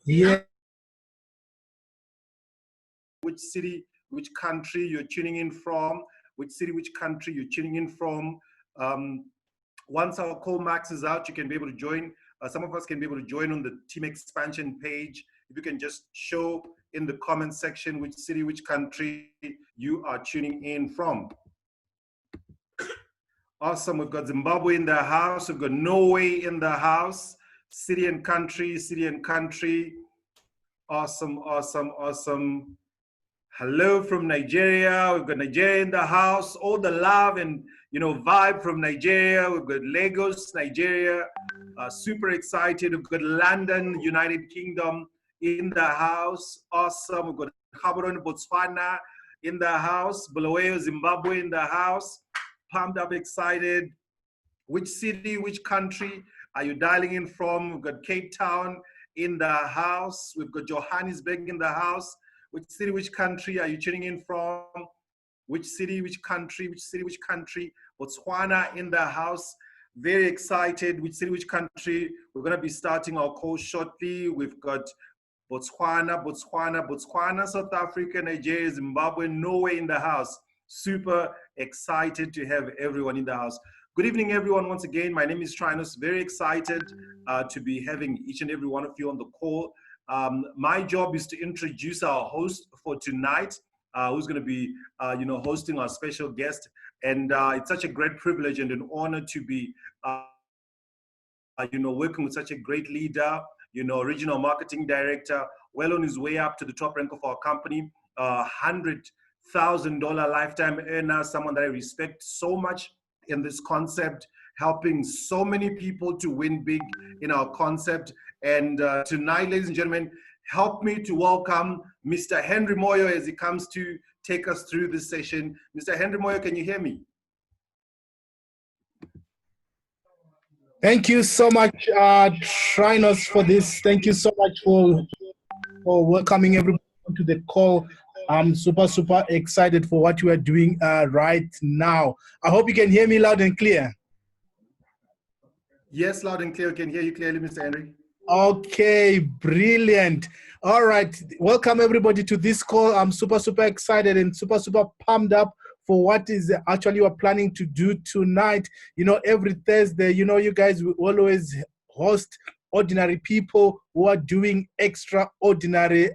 Yeah. Which city, which country you're tuning in from, which city, which country you're tuning in from. Um, Once our call max is out, you can be able to join. Some of us can be able to join on the team expansion page. If you can just show in the comment section which city, which country you are tuning in from. Awesome. We've got Zimbabwe in the house. We've got Norway in the house. City and country, city and country. Awesome, awesome, awesome. Hello from Nigeria. We've got Nigeria in the house. All the love and vibe from Nigeria. We've got Lagos, Nigeria. Super excited. We've got London, United Kingdom in the house. Awesome. We've got Gaborone, Botswana in the house. Bulawayo, Zimbabwe in the house. Pumped up, excited. Which city, which country are you dialing in from? We've got Cape Town in the house. We've got Johannesburg in the house. Which city, which country are you tuning in from? Which city, which country, which city, which country? Botswana in the house. Very excited. Which city, which country? We're going to be starting our call shortly. We've got Botswana, Botswana, Botswana, South Africa, Nigeria, Zimbabwe, Norway in the house. Super excited to have everyone in the house. Good evening, everyone. Once again, my name is Trinos. Very excited to be having each and every one of you on the call. My job is to introduce our host for tonight, who's going to be, hosting our special guest. And it's such a great privilege and an honor to be, working with such a great leader, regional marketing director, well on his way up to the top rank of our company, $100,000 lifetime earner, someone that I respect so much in this concept, helping so many people to win big in our concept. And tonight, ladies and gentlemen, help me to welcome Mr. Henry Moyo as he comes to take us through this session. Mr. Henry Moyo, can you hear me? Thank you so much, Trinos, for this. Thank you so much for welcoming everybody to the call. I'm super excited for what you are doing right now. I hope you can hear me loud and clear. Yes, loud and clear. I can hear you clearly, Mr. Henry. Okay, brilliant. All right, welcome everybody to this call. I'm super excited and super pumped up for what is actually we're planning to do tonight. Every Thursday, you guys will always host ordinary people who are doing extraordinary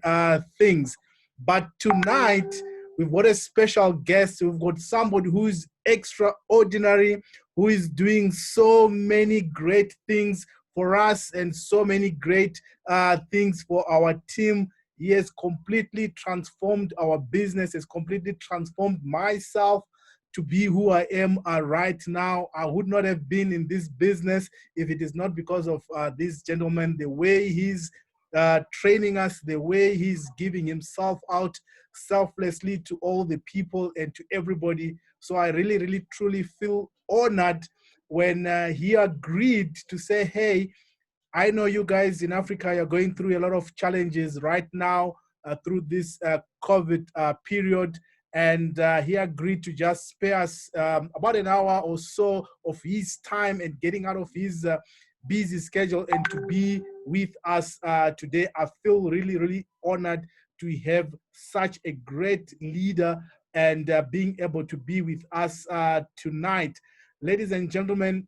things. But tonight, we've got a special guest. We've got somebody who's extraordinary, who is doing so many great things for us and so many great things for our team. He has completely transformed our business, has completely transformed myself to be who I am right now. I would not have been in this business if it is not because of this gentleman, the way he's training us, the way he's giving himself out selflessly to all the people and to everybody. So I really truly feel honored when he agreed to say, hey, I know you guys in Africa are going through a lot of challenges right now through this COVID period. And he agreed to just spare us about an hour or so of his time and getting out of his busy schedule and to be with us today. I feel really honored to have such a great leader and being able to be with us tonight. Ladies and gentlemen,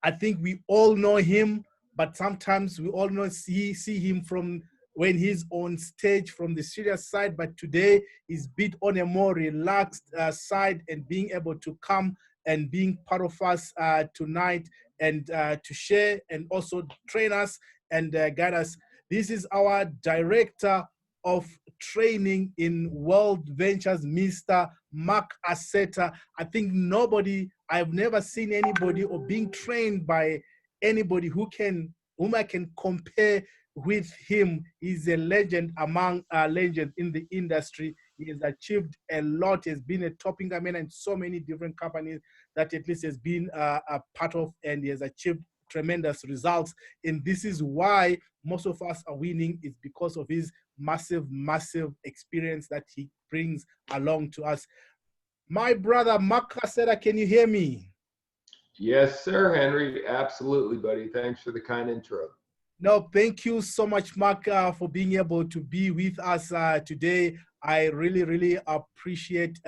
I think we all know him, but sometimes we all know see him from when he's on stage from the serious side, but today he's bit on a more relaxed side and being able to come and being part of us tonight and to share and also train us and guide us. This is our director of training in World Ventures, Mr. Marc Accetta. I think I've never seen anybody or being trained by anybody whom I can compare with him. He's a legend among legends in the industry. He has achieved a lot. He has been a top income man in so many different companies that at least has been a part of, and he has achieved tremendous results. And this is why most of us are winning, is because of his massive experience that he brings along to us. My brother, Marc Accetta, can you hear me? Yes, sir, Henry. Absolutely, buddy. Thanks for the kind intro. No, thank you so much, Mark, for being able to be with us today. I really, really appreciate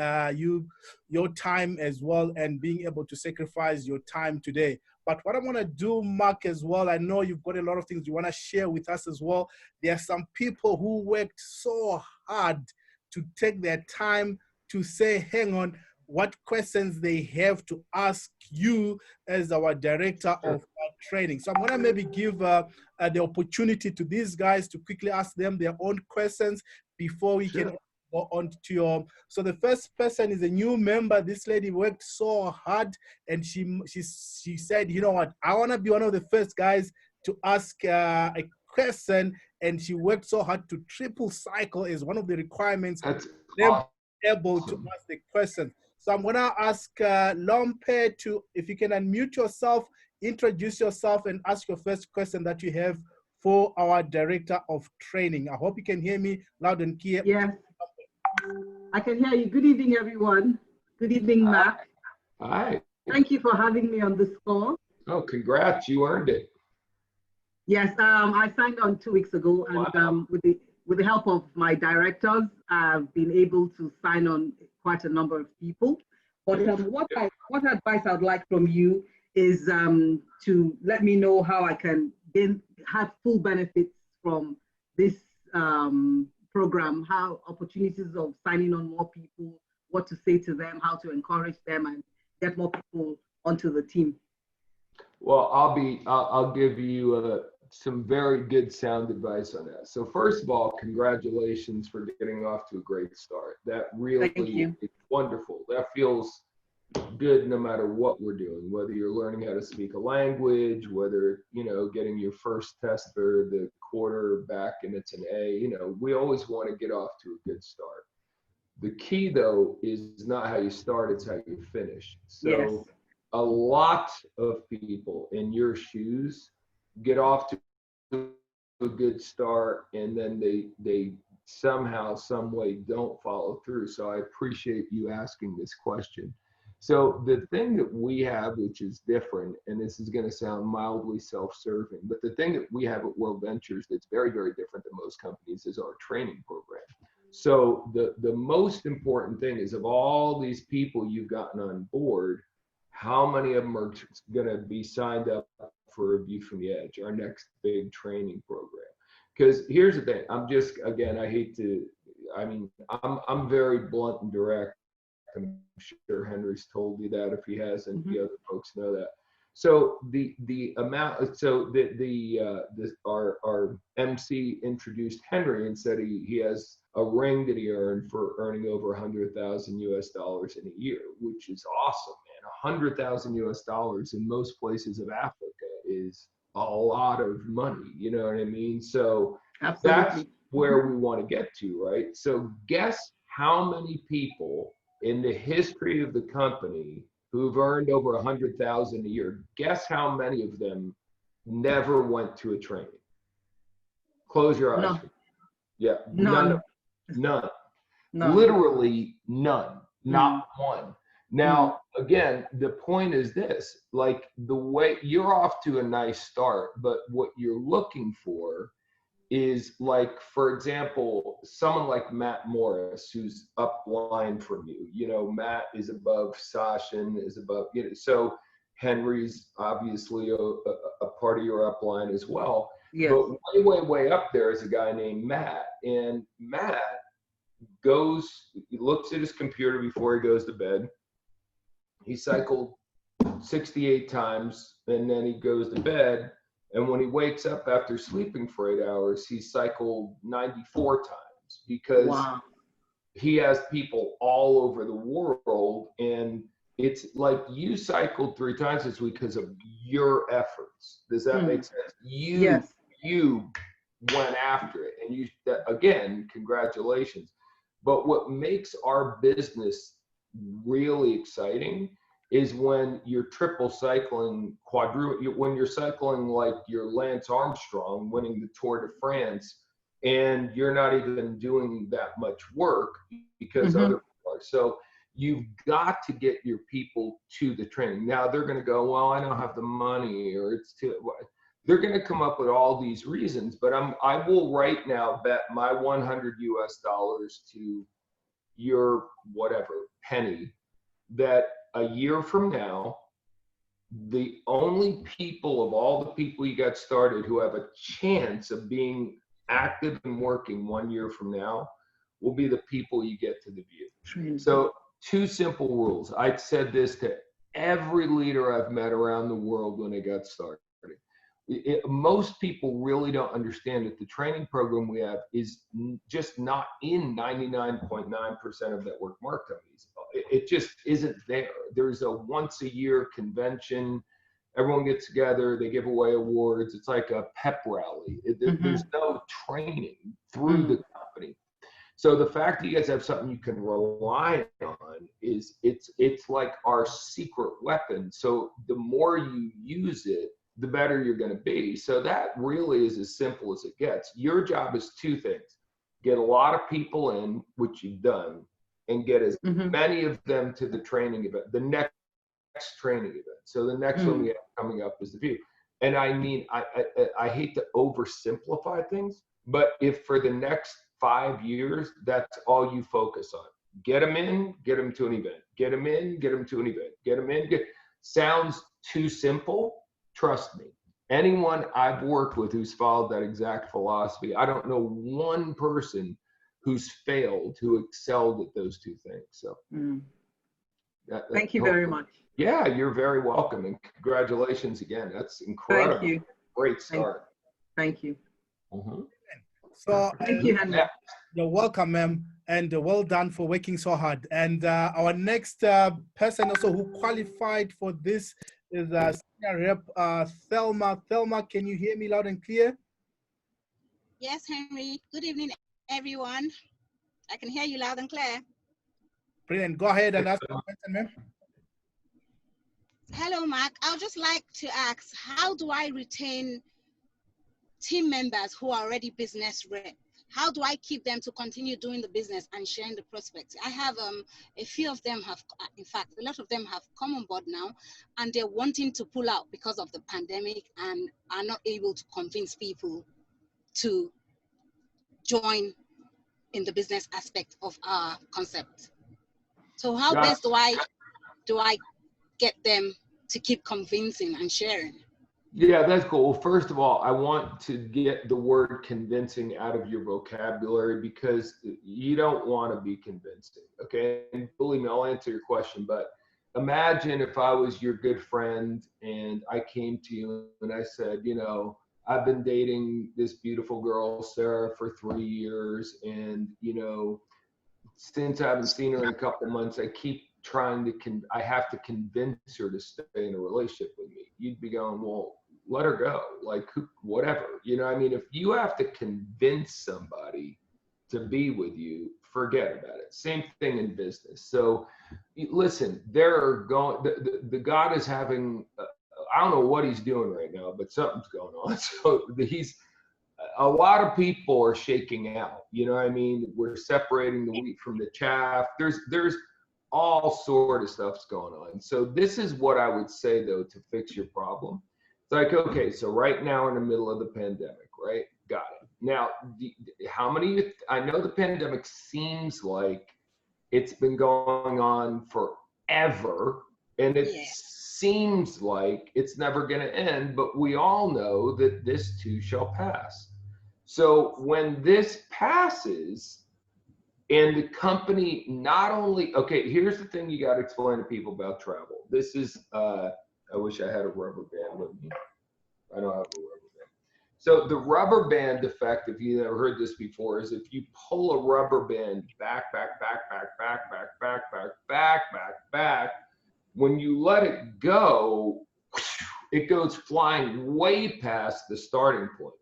your time as well, and being able to sacrifice your time today. But what I want to do, Mark, as well, I know you've got a lot of things you want to share with us as well. There are some people who worked so hard to take their time to say, hang on, what questions they have to ask you as our director of training. So I'm going to maybe give the opportunity to these guys to quickly ask them their own questions before we can go on to your. So the first person is a new member. This lady worked so hard, and she said, you know what, I want to be one of the first guys to ask a question, and she worked so hard to triple cycle as one of the requirements. That's Them awesome. able to ask the question. So I'm gonna ask Lompe to, if you can unmute yourself, introduce yourself, and ask your first question that you have for our director of training. I hope you can hear me loud and clear. Yes, I can hear you. Good evening, everyone. Good evening, Marc. Hi. Thank you for having me on this call. Oh, congrats. You earned it. Yes, I signed on 2 weeks ago, and Wow. with the help of my directors, I've been able to sign on quite a number of people. But what advice I'd like from you is to let me know how I can have full benefits from this program, how opportunities of signing on more people, what to say to them, how to encourage them, and get more people onto the team. Well, I'll give you some very good sound advice on that. So first of all, congratulations for getting off to a great start. That really is wonderful. That feels good no matter what we're doing, whether you're learning how to speak a language, whether, getting your first test for the quarter back and it's an A, we always want to get off to a good start. The key though is not how you start, it's how you finish. So a lot of people in your shoes get off to a good start and then they somehow, some way don't follow through. So I appreciate you asking this question. So the thing that we have, which is different, and this is going to sound mildly self-serving, but the thing that we have at World Ventures that's very, very different than most companies is our training program. So the most important thing is, of all these people you've gotten on board, how many of them are going to be signed up for a View from the Edge, our next big training program? Because here's the thing, I'm very blunt and direct. I'm sure Henry's told you that. If he hasn't, the other folks know that. So the amount, so our MC introduced Henry and said he has a ring that he earned for earning over $100,000 US in a year, which is awesome, man. $100,000 US in most places of Africa is a lot of money. You know what I mean? So that's where we want to get to, right? So guess how many people in the history of the company who've earned over 100,000 a year, guess how many of them never went to a training? Close your eyes. No. Yeah, None. None. Literally none, not one. Now, again, the point is this, like the way you're off to a nice start, but what you're looking for is, like, for example, someone like Matt Morris, who's upline from you. Matt is above Sachin, is above, so Henry's obviously a part of your upline as well. Yes. But way, way, way up there is a guy named Matt. And Matt he looks at his computer before he goes to bed. He cycled 68 times and then he goes to bed. And when he wakes up after sleeping for 8 hours, he cycled 94 times because he has people all over the world. And it's like you cycled 3 times this week because of your efforts. Does that make sense? You went after it. And again, congratulations. But what makes our business really exciting is when you're triple cycling, when you're cycling like you're Lance Armstrong winning the Tour de France, and you're not even doing that much work because other people are. So you've got to get your people to the training. Now they're going to go, well, I don't have the money, or it's too. they're going to come up with all these reasons, but I will right now bet my $100 to your whatever penny that a year from now, the only people of all the people you got started who have a chance of being active and working 1 year from now will be the people you get to the view. So 2 simple rules. I said this to every leader I've met around the world when they got started. Most people really don't understand that the training program we have is just not in 99.9% of network marketing companies. It just isn't there. There's a once a year convention. Everyone gets together, they give away awards. It's like a pep rally. There's no training through the company. So the fact that you guys have something you can rely on is it's like our secret weapon. So the more you use it, the better you're going to be. So that really is as simple as it gets. Your job is 2 things. Get a lot of people in, which you've done, and get as many of them to the training event, the next training event. So the next one we have coming up is the view. And I mean, I hate to oversimplify things, but if for the next 5 years, that's all you focus on. Get them in, get them to an event. Get them in, get them to an event. Get them in. Sounds too simple. Trust me. Anyone I've worked with who's followed that exact philosophy, I don't know one person who's failed, who excelled at those 2 things. So thank you very much. Yeah, you're very welcome, and congratulations again. That's incredible. Thank you. Great start. Thank you. So thank you, Henry. You're welcome, ma'am, and well done for working so hard. And our next person also who qualified for this is Senior Rep Thelma. Thelma, can you hear me loud and clear? Yes, Henry. Good evening, everyone. I can hear you loud and clear. Brilliant. Go ahead and ask your question, ma'am. Hello, Mark. I would just like to ask, how do I retain team members who are already business reps? How do I keep them to continue doing the business and sharing the prospects? I have a few of them have, in fact, a lot of them have come on board now, and they're wanting to pull out because of the pandemic and are not able to convince people to join in the business aspect of our concept. So how best do I get them to keep convincing and sharing? Yeah, that's cool. Well, first of all, I want to get the word convincing out of your vocabulary because you don't want to be convincing, okay? And believe me, I'll answer your question, but imagine if I was your good friend and I came to you and I said, you know, I've been dating this beautiful girl, Sarah, for 3 years, and, you know, since I haven't seen her in a couple of months, I keep trying to, I have to convince her to stay in a relationship with me. You'd be going, well, let her go, like whatever. You know, I mean, if you have to convince somebody to be with you, forget about it. Same thing in business. So listen, the God is having, I don't know what he's doing right now, but something's going on. So a lot of people are shaking out. You know what I mean? We're separating the wheat from the chaff. There's all sort of stuff's going on. So this is what I would say though to fix your problem. It's like, okay, so right now in the middle of the pandemic, right? Got it. Now, how many, I know the pandemic seems like it's been going on forever, and it seems like it's never going to end, but we all know that this too shall pass. So when this passes, and the company not only, okay, here's the thing you got to explain to people about travel. This is, I wish I had a rubber band with me. I don't have a rubber band. So the rubber band effect, if you never heard this before, is if you pull a rubber band back, when you let it go, it goes flying way past the starting point.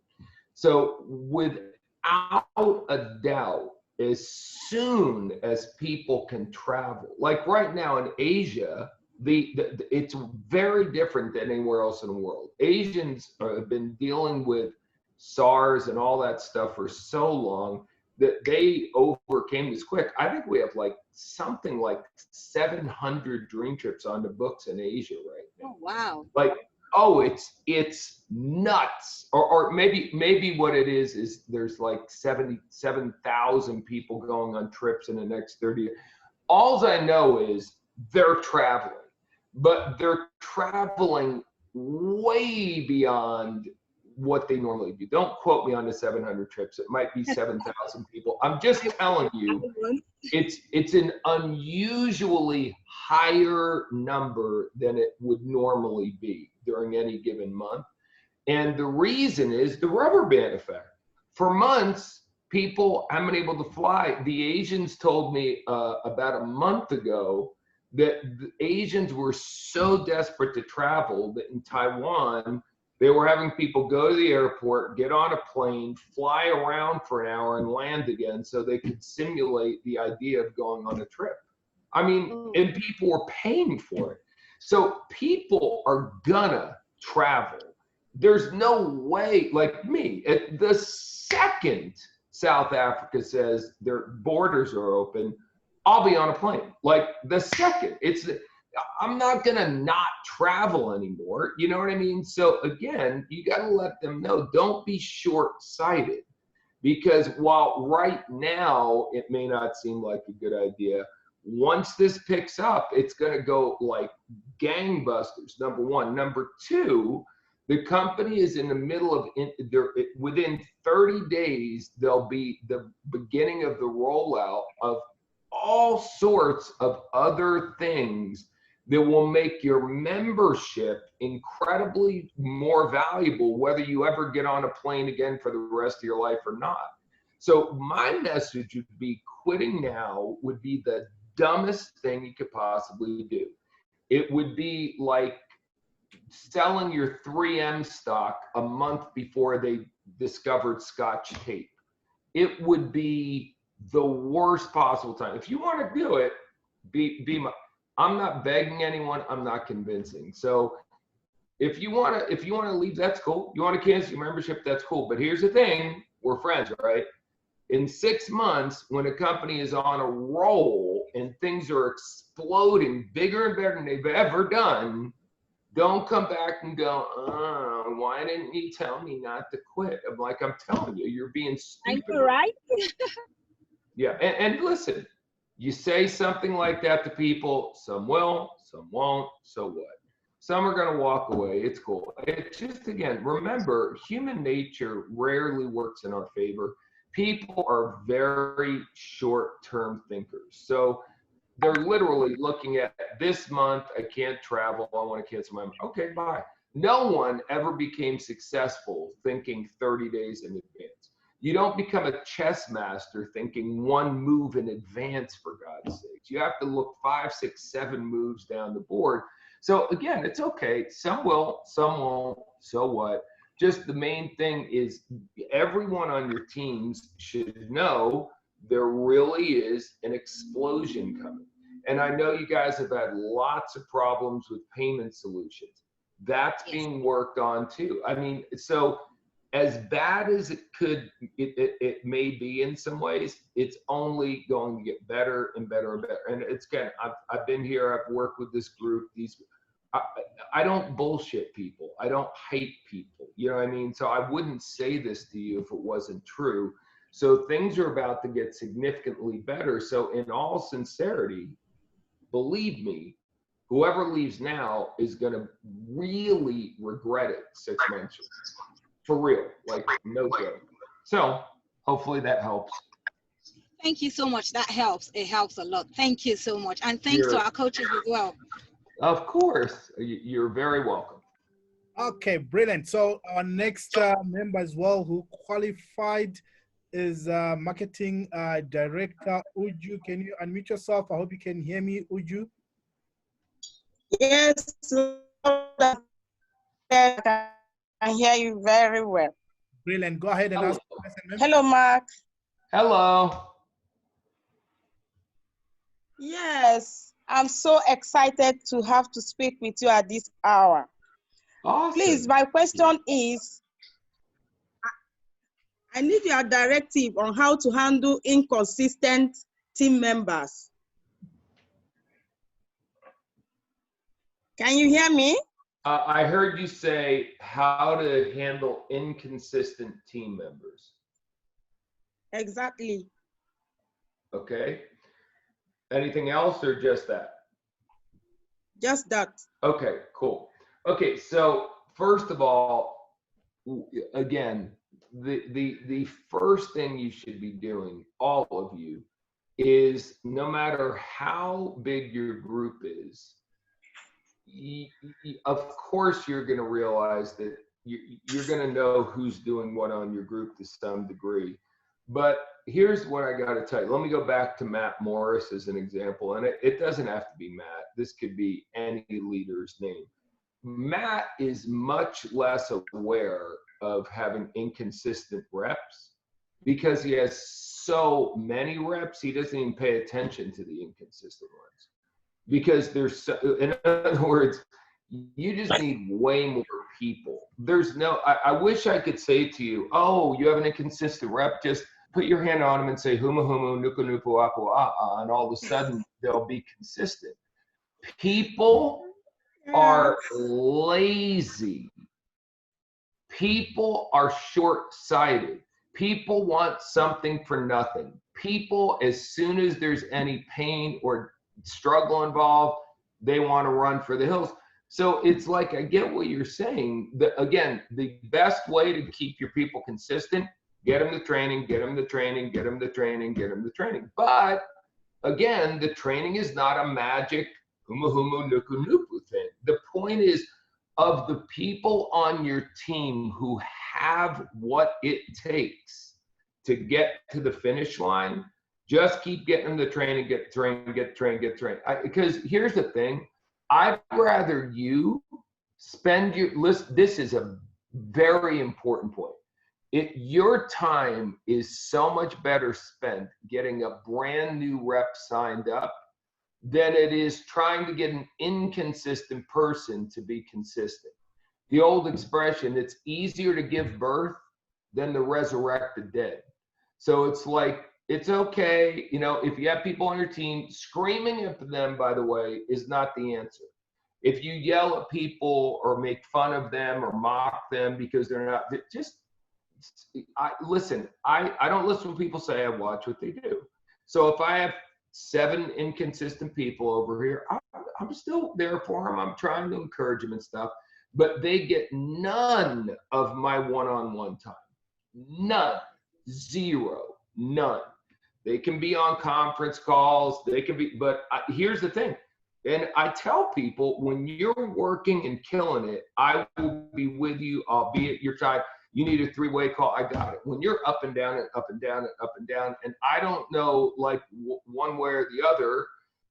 So without a doubt, as soon as people can travel, like right now in Asia, it's very different than anywhere else in the world. Asians have been dealing with SARS and all that stuff for so long that they overcame this quick. I think we have like something like 700 dream trips on the books in Asia right now. Oh, wow. Like Oh, it's nuts. Or maybe what it is there's like 77,000 people going on trips in the next 30 years. All I know is they're traveling, but they're traveling way beyond what they normally do. Don't quote me on the 700 trips. It might be 7,000 people. I'm just telling you, it's an unusually higher number than it would normally be during any given month. And the reason is the rubber band effect. For months, people haven't been able to fly. The Asians told me about a month ago that the Asians were so desperate to travel that in Taiwan, they were having people go to the airport, get on a plane, fly around for an hour and land again so they could simulate the idea of going on a trip. I mean, and people were paying for it. So people are gonna travel. There's no way, like me, at the second South Africa says their borders are open, I'll be on a plane. Like the second, I'm not gonna not travel anymore. You know what I mean? So again, you gotta let them know, don't be short-sighted, because while right now it may not seem like a good idea, once this picks up, it's gonna go like gangbusters, number one. Number two, the company is in the middle of, within 30 days, there'll be the beginning of the rollout of all sorts of other things that will make your membership incredibly more valuable, whether you ever get on a plane again for the rest of your life or not. So my message would be, quitting now would be the dumbest thing you could possibly do. It would be like selling your 3M stock a month before they discovered Scotch tape. It would be the worst possible time. If you want to do it, I'm not begging anyone, I'm not convincing. So if you want to leave, that's cool. You want to cancel your membership, that's cool. But here's the thing, we're friends, right? In 6 months, when a company is on a roll and things are exploding bigger and better than they've ever done, don't come back and go, oh, why didn't you tell me not to quit? I'm like, I'm telling you, you're being stupid. I know, right? Yeah, and listen, you say something like that to people, some will, some won't, so what? Some are gonna walk away, it's cool. It's just, again, remember, human nature rarely works in our favor. People are very short-term thinkers. So they're literally looking at this month, I can't travel, I want to cancel my, okay, bye. No one ever became successful thinking 30 days in advance. You don't become a chess master thinking one move in advance, for God's sakes. You have to look 5, 6, 7 moves down the board. So again, it's okay. Some will, some won't, so what? Just the main thing is everyone on your teams should know there really is an explosion coming. And I know you guys have had lots of problems with payment solutions. That's being worked on too. I mean, so as bad as it may be in some ways, it's only going to get better and better and better. And it's, again, I've been here, I've worked with this group, I don't bullshit people. I don't hate people. You know what I mean? So I wouldn't say this to you if it wasn't true. So things are about to get significantly better. So in all sincerity, believe me, whoever leaves now is going to really regret it 6 months. For real, like no joke. So hopefully that helps. Thank you so much. That helps. It helps a lot. Thank you so much. And thanks to our coaches as well. Of course. You're very welcome. Okay, brilliant. So our next member as well who qualified is Marketing Director Uju. Can you unmute yourself? I hope you can hear me, Uju. Yes, I can hear you very well. Brilliant. Go ahead and ask the question. Hello, Mark. Hello. Yes, I'm so excited to have to speak with you at this hour. Awesome. Please, my question is, I need your directive on how to handle inconsistent team members. Can you hear me? I heard you say how to handle inconsistent team members. Exactly. Okay. Anything else or just that? Just that. Okay, cool. Okay, so first of all, again, the first thing you should be doing, all of you, is no matter how big your group is, of course you're going to realize that you're going to know who's doing what on your group to some degree. But here's what I got to tell you. Let me go back to Matt Morris as an example. And it doesn't have to be Matt. This could be any leader's name. Matt is much less aware of having inconsistent reps because he has so many reps, he doesn't even pay attention to the inconsistent ones. Because there's, so, in other words, you just need way more people. There's no, I wish I could say to you, oh, you have an inconsistent rep, just put your hand on them and say, humu, humu, nuku, nuku, apu, and all of a sudden they'll be consistent. People are lazy. People are short-sighted. People want something for nothing. People, as soon as there's any pain or struggle involved, they want to run for the hills. So it's like, I get what you're saying. Again, the best way to keep your people consistent, get them the training, get them the training, get them the training, get them the training. But again, the training is not a magic humu humu nuku nuku thing. The point is, of the people on your team who have what it takes to get to the finish line, just keep getting them the training, get trained, get trained, get trained. Because here's the thing, I'd rather you spend your list. This is a very important point. Your time is so much better spent getting a brand new rep signed up than it is trying to get an inconsistent person to be consistent. The old expression, it's easier to give birth than to resurrect the dead. So it's like, it's okay, you know, if you have people on your team, screaming at them, by the way, is not the answer. If you yell at people or make fun of them or mock them because they're not, just, I don't listen when people say, I watch what they do. So if I have 7 inconsistent people over here, I'm still there for them. I'm trying to encourage them and stuff, but they get none of my one-on-one time. None. 0. None. They can be on conference calls. They can be, but here's the thing. And I tell people, when you're working and killing it, I will be with you. I'll be at your side. You need a 3-way call, I got it. When you're up and down and up and down and up and down, and I don't know like one way or the other.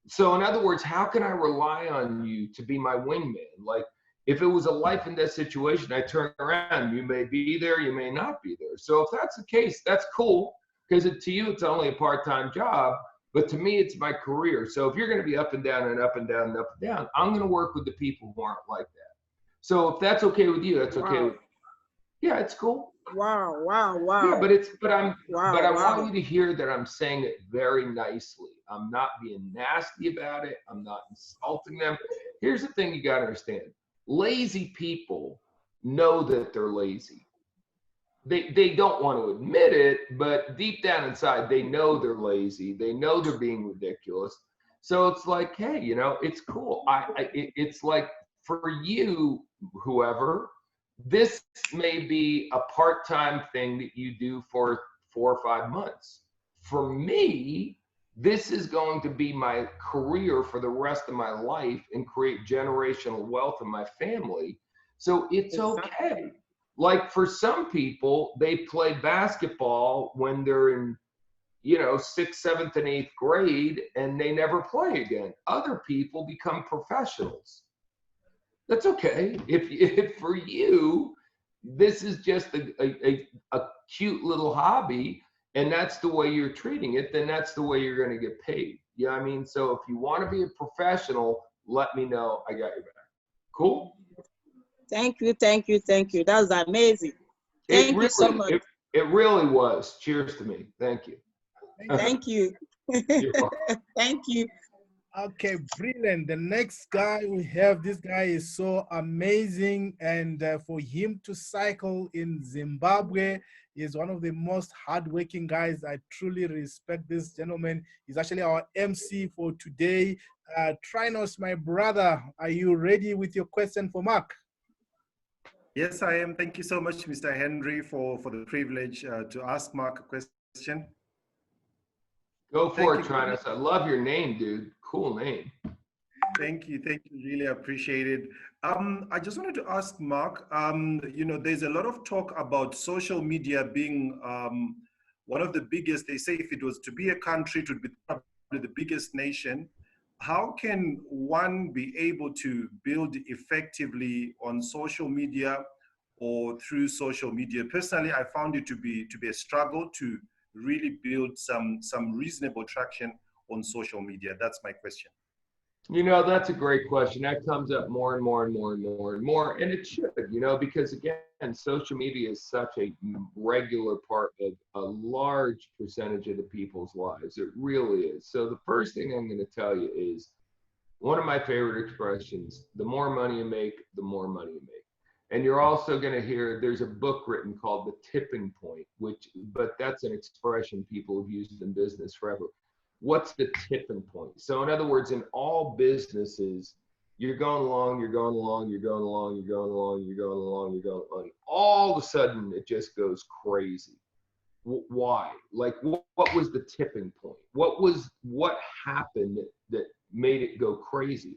So in other words, how can I rely on you to be my wingman? Like if it was a life and death situation, I turn around, you may be there, you may not be there. So if that's the case, that's cool, because to you, it's only a part-time job, but to me, it's my career. So if you're gonna be up and down and up and down and up and down, I'm gonna work with the people who aren't like that. So if that's okay with you, that's okay with me. Yeah, it's cool. Wow. Yeah, but I want you to hear that I'm saying it very nicely. I'm not being nasty about it. I'm not insulting them. Here's the thing you got to understand. Lazy people know that they're lazy. They don't want to admit it, but deep down inside, they know they're lazy. They know they're being ridiculous. So it's like, hey, you know, it's cool. It's like for you, whoever, this may be a part-time thing that you do for 4 or 5 months. For me, this is going to be my career for the rest of my life and create generational wealth in my family. So it's okay. Like for some people, they play basketball when they're in, you know, 6th, 7th, and 8th grade, and they never play again. Other people become professionals. That's okay. If for you, this is just a cute little hobby, and that's the way you're treating it, then that's the way you're going to get paid. You know what I mean? So if you want to be a professional, let me know. I got your back. Cool? Thank you. That was amazing. Thank you so much. It really was. Cheers to me. Thank you. Thank you. You're welcome. Thank you. Okay, brilliant. The next guy we have, this guy is so amazing. And for him to cycle in Zimbabwe is one of the most hardworking guys. I truly respect this gentleman. He's actually our MC for today. Trinos, my brother, are you ready with your question for Marc? Yes, I am. Thank you so much, Mr. Henry, for the privilege to ask Marc a question. Go for it, Trinos. I love your name, dude. Cool name. Thank you. Thank you. Really appreciate it. I just wanted to ask Marc, you know, there's a lot of talk about social media being one of the biggest. They say if it was to be a country, it would be probably the biggest nation. How can one be able to build effectively on social media or through social media? Personally, I found it to be a struggle to really build some reasonable traction on social media. That's my question. You know, that's a great question. That comes up more and more and more and more and more, and it should, you know, because again, social media is such a regular part of a large percentage of the people's lives. It really is. So the first thing I'm going to tell you is one of my favorite expressions: the more money you make, the more money you make. And you're also going to hear there's a book written called The Tipping Point, but that's an expression people have used in business forever. What's the tipping point? So in other words, in all businesses, you're going along, you're going along, you're going along, you're going along, you're going along, you're going along. All of a sudden, it just goes crazy. Why? Like, what was the tipping point? What happened that made it go crazy?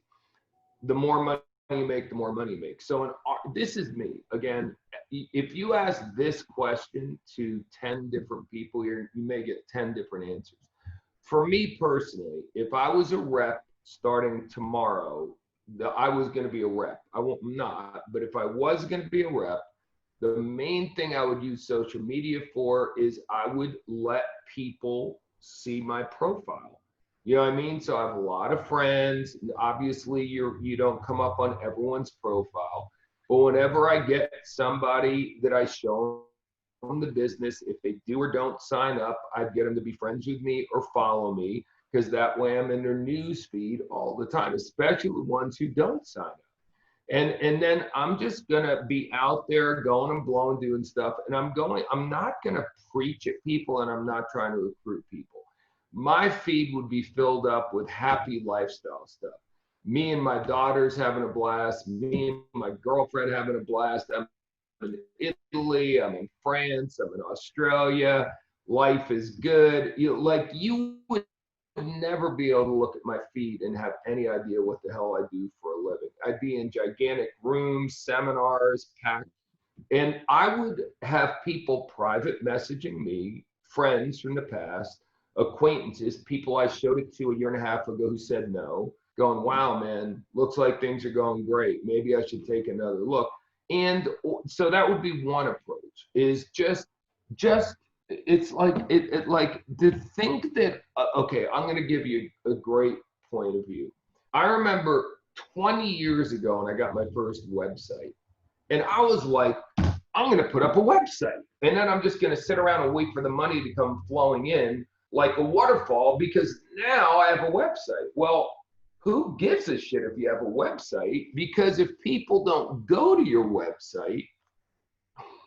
The more money you make, the more money you make. So this is me. Again, if you ask this question to 10 different people here, you may get 10 different answers. For me personally, if I was a rep starting tomorrow, I was going to be a rep. I'm not, but if I was going to be a rep, the main thing I would use social media for is I would let people see my profile. You know what I mean? So I have a lot of friends. Obviously, you don't come up on everyone's profile, but whenever I get somebody that I show them the business, if they do or don't sign up, I'd get them to be friends with me or follow me, because that way I'm in their news feed all the time, especially the ones who don't sign up. And then I'm just gonna be out there going and blowing, doing stuff, and I'm not gonna preach at people, and I'm not trying to recruit people. My feed would be filled up with happy lifestyle stuff. Me and my daughters having a blast, me and my girlfriend having a blast. I'm in Italy, I'm in France, I'm in Australia, life is good. You would never be able to look at my feed and have any idea what the hell I do for a living. I'd be in gigantic rooms, seminars, packed, and I would have people private messaging me, friends from the past, acquaintances, people I showed it to a year and a half ago who said no, going, wow, man, looks like things are going great. Maybe I should take another look. And so that would be one approach, is just it's like like to think that okay, I'm going to give you a great point of view. I remember 20 years ago when I got my first website, and I was like, I'm going to put up a website, and then I'm just going to sit around and wait for the money to come flowing in like a waterfall, because now I have a website. Well, who gives a shit if you have a website? Because if people don't go to your website,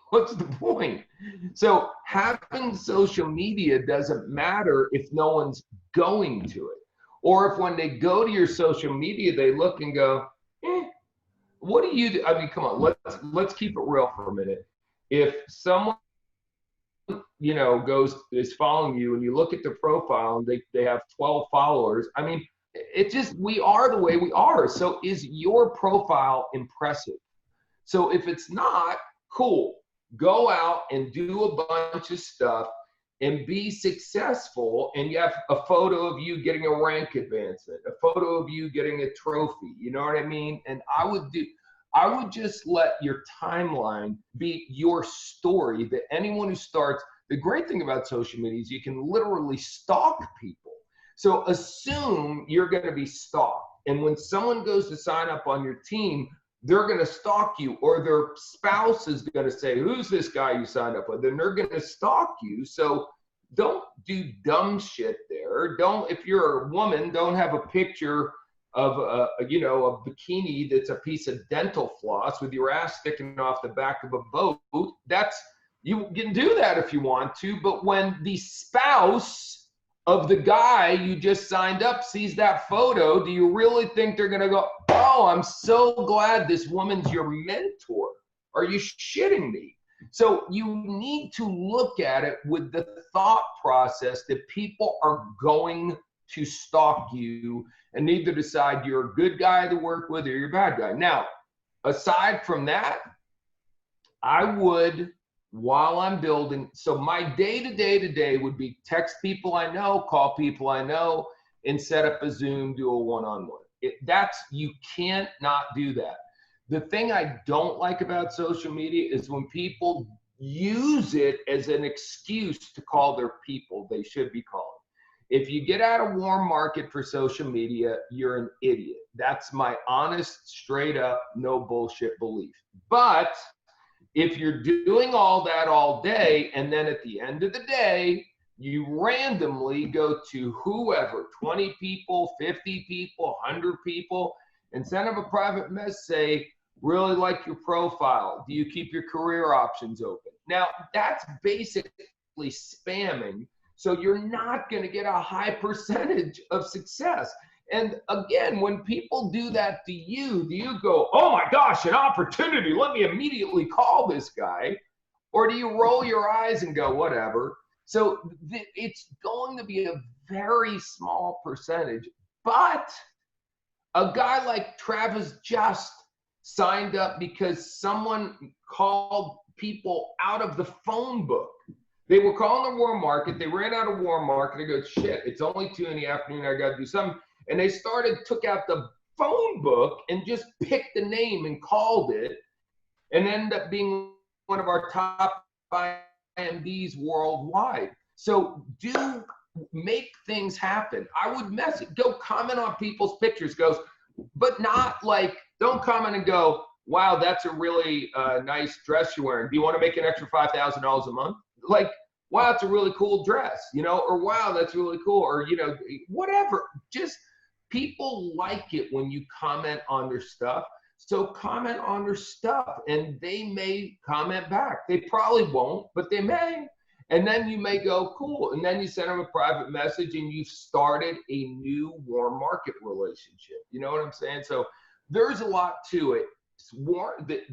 what's the point? So having social media doesn't matter if no one's going to it. Or if when they go to your social media, they look and go, what do you do? I mean, come on, let's keep it real for a minute. If someone, you know, is following you and you look at their profile and they have 12 followers, I mean, we are the way we are. So is your profile impressive? So if it's not, cool. Go out and do a bunch of stuff and be successful. And you have a photo of you getting a rank advancement, a photo of you getting a trophy. You know what I mean? And I would just let your timeline be your story, that anyone who starts, the great thing about social media is you can literally stalk people. So assume you're going to be stalked. And when someone goes to sign up on your team, they're going to stalk you, or their spouse is going to say, who's this guy you signed up with? And they're going to stalk you. So don't do dumb shit there. Don't, if you're a woman, don't have a picture of a bikini that's a piece of dental floss with your ass sticking off the back of a boat. You can do that if you want to, but when the spouse of the guy you just signed up sees that photo, do you really think they're gonna go, oh, I'm so glad this woman's your mentor? Are you shitting me? So you need to look at it with the thought process that people are going to stalk you and need to decide you're a good guy to work with or you're a bad guy. Now, aside from that, I would, while I'm building, so my day-to-day would be text people I know, call people I know, and set up a Zoom, do a one-on-one. You can't not do that. The thing I don't like about social media is when people use it as an excuse to call their people they should be calling. If you get out of warm market for social media, you're an idiot. That's my honest, straight up, no bullshit belief. But if you're doing all that all day, and then at the end of the day, you randomly go to whoever, 20 people, 50 people, 100 people, and send them a private message, say, really like your profile. Do you keep your career options open? Now, that's basically spamming. So you're not going to get a high percentage of success. And again, when people do that to you, do you go, oh my gosh, an opportunity, let me immediately call this guy? Or do you roll your eyes and go, whatever? So it's going to be a very small percentage. But a guy like Travis just signed up because someone called people out of the phone book. They were calling the warm market. They ran out of warm market. They go, shit, it's only 2 in the afternoon. I got to do something. And they took out the phone book and just picked the name and called it, and ended up being one of our top IMDs worldwide. So make things happen. I would go comment on people's pictures, but not like, don't comment and go, wow, that's a really nice dress you're wearing. Do you want to make an extra $5,000 a month? Like, wow, it's a really cool dress, or wow, that's really cool, or, whatever. Just people like it when you comment on their stuff. So comment on their stuff and they may comment back. They probably won't, but they may. And then you may go, cool. And then you send them a private message and you've started a new warm market relationship. You know what I'm saying? So there's a lot to it.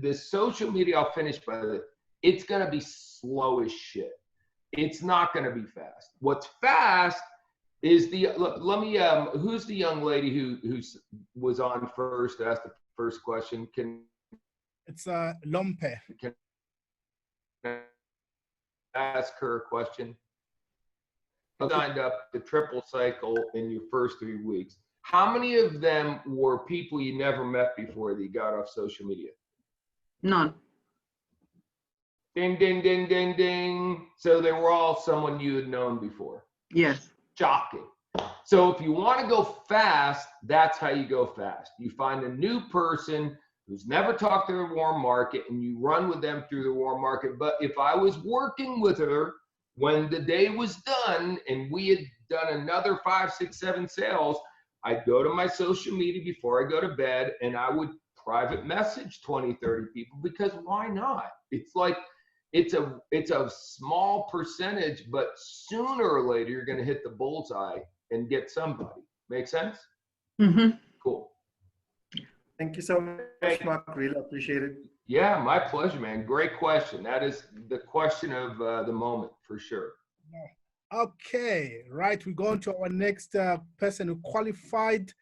The social media, I'll finish by this, it's going to be slow as shit. It's not going to be fast. What's fast is who's the young lady who was on first, asked the first question? It's Lompe. Can I ask her a question? You signed up the triple cycle in your first 3 weeks. How many of them were people you never met before that you got off social media? None. Ding, ding, ding, ding, ding. So they were all someone you had known before. Yes. Shocking. So if you want to go fast, that's how you go fast. You find a new person who's never talked to the warm market and you run with them through the warm market. But if I was working with her when the day was done and we had done another 5, 6, 7 sales, I'd go to my social media before I go to bed and I would private message 20, 30 people, because why not? It's like, it's a small percentage, but sooner or later you're going to hit the bullseye and get somebody. Make sense? Mm-hmm. Cool. Thank you so much, Marc. Really appreciate it. Yeah, my pleasure, man. Great question. That is the question of the moment for sure. Okay, right. We're going to our next person who qualified.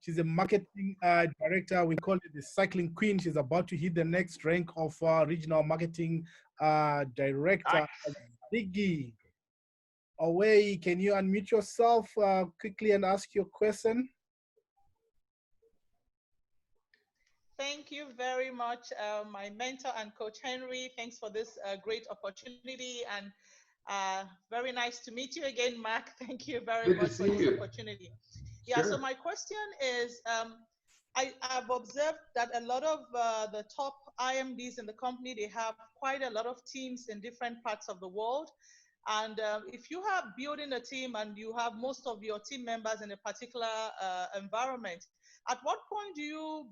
She's a marketing director. We call it the cycling queen. She's about to hit the next rank of regional marketing director. Ziggy, away. Can you unmute yourself quickly and ask your question? Thank you very much, my mentor and Coach Henry. Thanks for this great opportunity, and very nice to meet you again, Marc. Thank you very much for this opportunity. Yeah, sure. So my question is, I've observed that a lot of the top IMDs in the company, they have quite a lot of teams in different parts of the world. And if you are building a team and you have most of your team members in a particular environment, at what point do you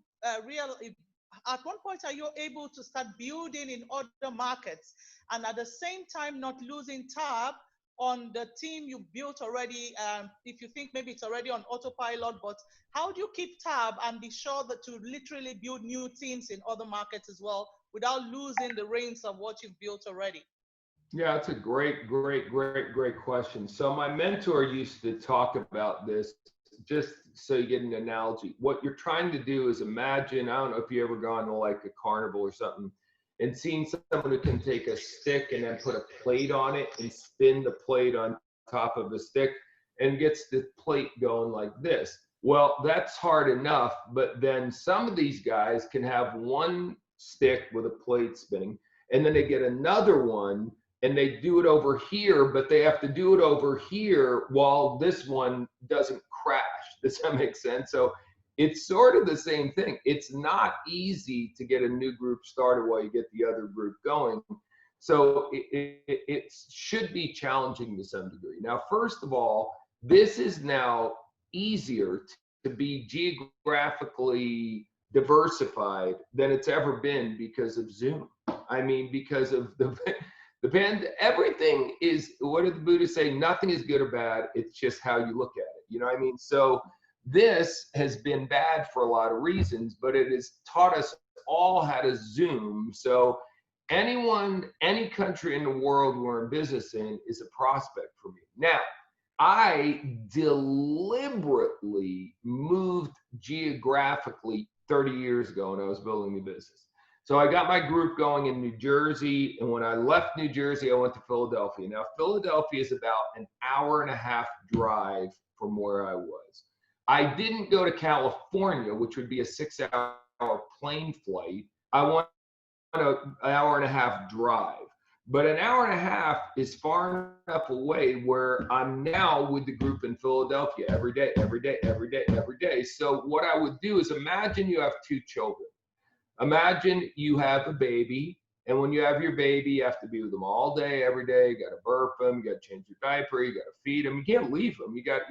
at what point are you able to start building in other markets and at the same time not losing tab on the team you built already? If you think maybe it's already on autopilot, but how do you keep tab and be sure that to literally build new teams in other markets as well without losing the reins of what you've built already? Yeah, that's a great question. So my mentor used to talk about this, just so you get an analogy. What you're trying to do is imagine, I don't know if you ever gone to like a carnival or something and seen someone who can take a stick and then put a plate on it and spin the plate on top of the stick and gets the plate going like this. Well, that's hard enough, but then some of these guys can have one stick with a plate spinning, and then they get another one and they do it over here, but they have to do it over here while this one doesn't crash. Does that make sense? So it's sort of the same thing. It's not easy to get a new group started while you get the other group going. So it should be challenging to some degree. Now, first of all, this is now easier to be geographically diversified than it's ever been because of Zoom. I mean, because of the everything is, what did the Buddha say? Nothing is good or bad. It's just how you look at it. You know what I mean? So this has been bad for a lot of reasons, but it has taught us all how to Zoom. So anyone, any country in the world we're in business in is a prospect for me. Now, I deliberately moved geographically 30 years ago when I was building the business. So I got my group going in New Jersey, and when I left New Jersey, I went to Philadelphia. Now, Philadelphia is about an hour-and-a-half drive from where I was. I didn't go to California, which would be a 6-hour plane flight. I went an hour-and-a-half drive. But an hour and a half is far enough away where I'm now with the group in Philadelphia every day. So what I would do is, imagine you have 2 children. Imagine you have a baby, and when you have your baby, you have to be with them all day, every day. You got to burp them, you got to change your diaper, you got to feed them. You can't leave them. You got.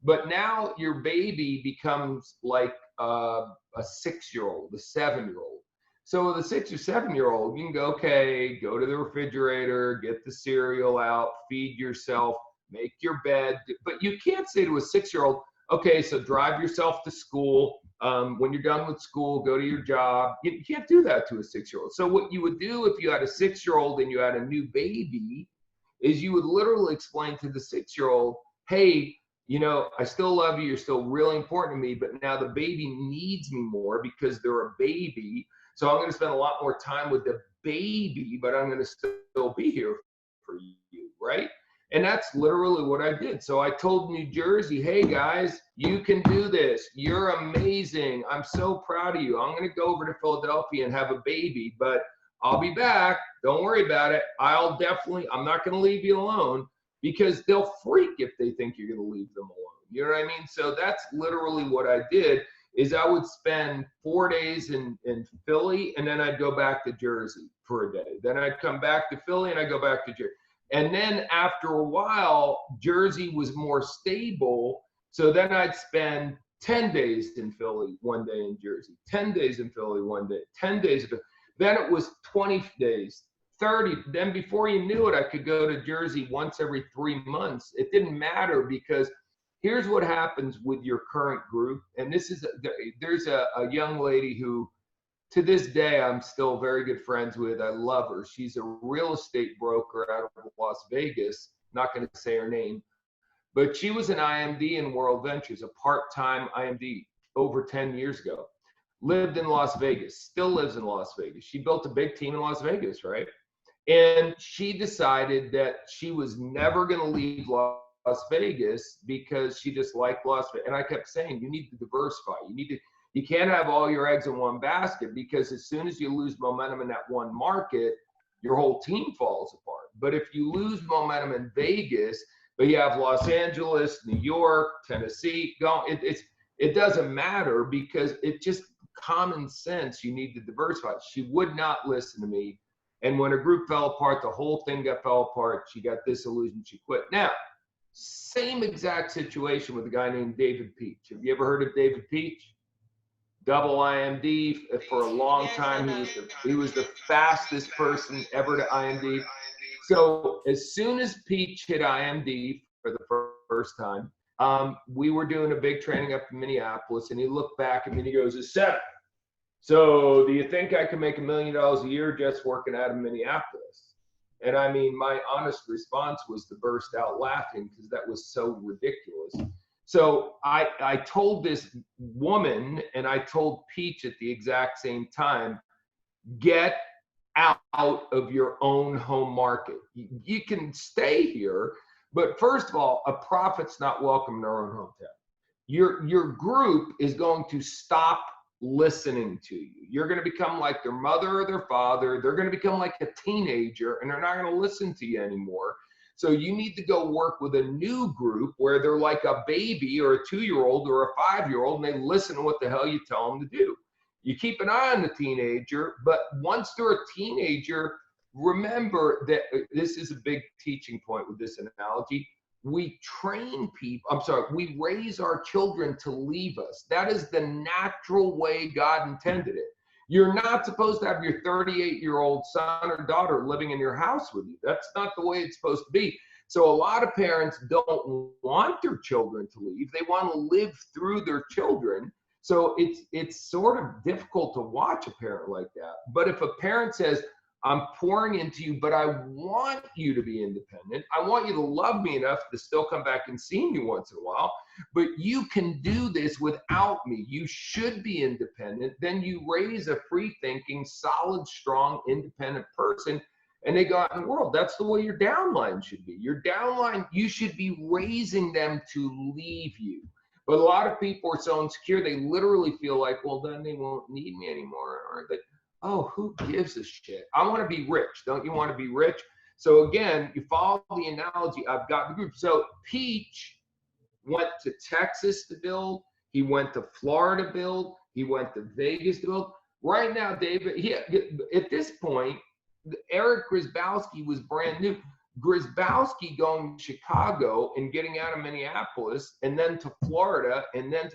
But now your baby becomes like a 6-year-old, a 7-year-old. So with a 6 or 7-year-old, you can go, okay, go to the refrigerator, get the cereal out, feed yourself, make your bed. But you can't say to a 6-year-old, okay, so drive yourself to school. When you're done with school, go to your job. You can't do that to a 6-year-old. So what you would do if you had a 6-year-old and you had a new baby is you would literally explain to the 6-year-old, hey, you know, I still love you. You're still really important to me, but now the baby needs me more because they're a baby. So I'm going to spend a lot more time with the baby, but I'm going to still be here for you, right? And that's literally what I did. So I told New Jersey, hey guys, you can do this. You're amazing. I'm so proud of you. I'm going to go over to Philadelphia and have a baby, but I'll be back. Don't worry about it. I'm not going to leave you alone, because they'll freak if they think you're going to leave them alone. You know what I mean? So that's literally what I did, is I would spend 4 days in Philly, and then I'd go back to Jersey for a day. Then I'd come back to Philly and I'd go back to Jersey. And then after a while, Jersey was more stable. So then I'd spend 10 days in Philly, 1 day in Jersey, 10 days in Philly, 1 day, 10 days. Then it was 20 days, 30. Then before you knew it, I could go to Jersey once every 3 months. It didn't matter, because here's what happens with your current group. And this is, there's a young lady who, to this day, I'm still very good friends with. I love her. She's a real estate broker out of Las Vegas. Not going to say her name, but she was an IMD in World Ventures, a part-time IMD over 10 years ago. Lived in Las Vegas, still lives in Las Vegas. She built a big team in Las Vegas, right? And she decided that she was never going to leave Las Vegas because she just liked Las Vegas. And I kept saying, you need to diversify. You can't have all your eggs in one basket, because as soon as you lose momentum in that one market, your whole team falls apart. But if you lose momentum in Vegas, but you have Los Angeles, New York, Tennessee, it doesn't matter, because it's just common sense. You need to diversify. She would not listen to me. And when her group fell apart, the whole thing fell apart. She got disillusioned. She quit. Now, same exact situation with a guy named David Peach. Have you ever heard of David Peach? Double IMD for a long time. He was the fastest person ever to IMD. So as soon as Peach hit IMD for the first time, we were doing a big training up in Minneapolis, and he looked back at me and he goes, "Accetta, so do you think I can make $1 million a year just working out of Minneapolis?" And I mean, my honest response was to burst out laughing because that was so ridiculous. So I told this woman, and I told Peach at the exact same time, get out of your own home market. You can stay here, but first of all, a prophet's not welcome in their own hometown. Your group is going to stop listening to you. You're going to become like their mother or their father. They're going to become like a teenager, and they're not going to listen to you anymore. So you need to go work with a new group where they're like a baby or a 2-year-old or a 5-year-old, and they listen to what the hell you tell them to do. You keep an eye on the teenager, but once they're a teenager, remember that this is a big teaching point with this analogy. We train people, we raise our children to leave us. That is the natural way God intended it. You're not supposed to have your 38-year-old son or daughter living in your house with you. That's not the way it's supposed to be. So a lot of parents don't want their children to leave. They want to live through their children. So it's sort of difficult to watch a parent like that. But if a parent says, "I'm pouring into you, but I want you to be independent. I want you to love me enough to still come back and see me once in a while, but you can do this without me. You should be independent." Then you raise a free-thinking, solid, strong, independent person, and they go out in the world. That's the way your downline should be. Your downline, you should be raising them to leave you. But a lot of people are so insecure, they literally feel like, well, then they won't need me anymore, or they, oh, who gives a shit? I want to be rich. Don't you want to be rich? So again, you follow the analogy. I've got the group. So Peach went to Texas to build. He went to Florida to build. He went to Vegas to build. Right now, David, at this point, Eric Grzybowski was brand new. Grzybowski going to Chicago and getting out of Minneapolis and then to Florida and then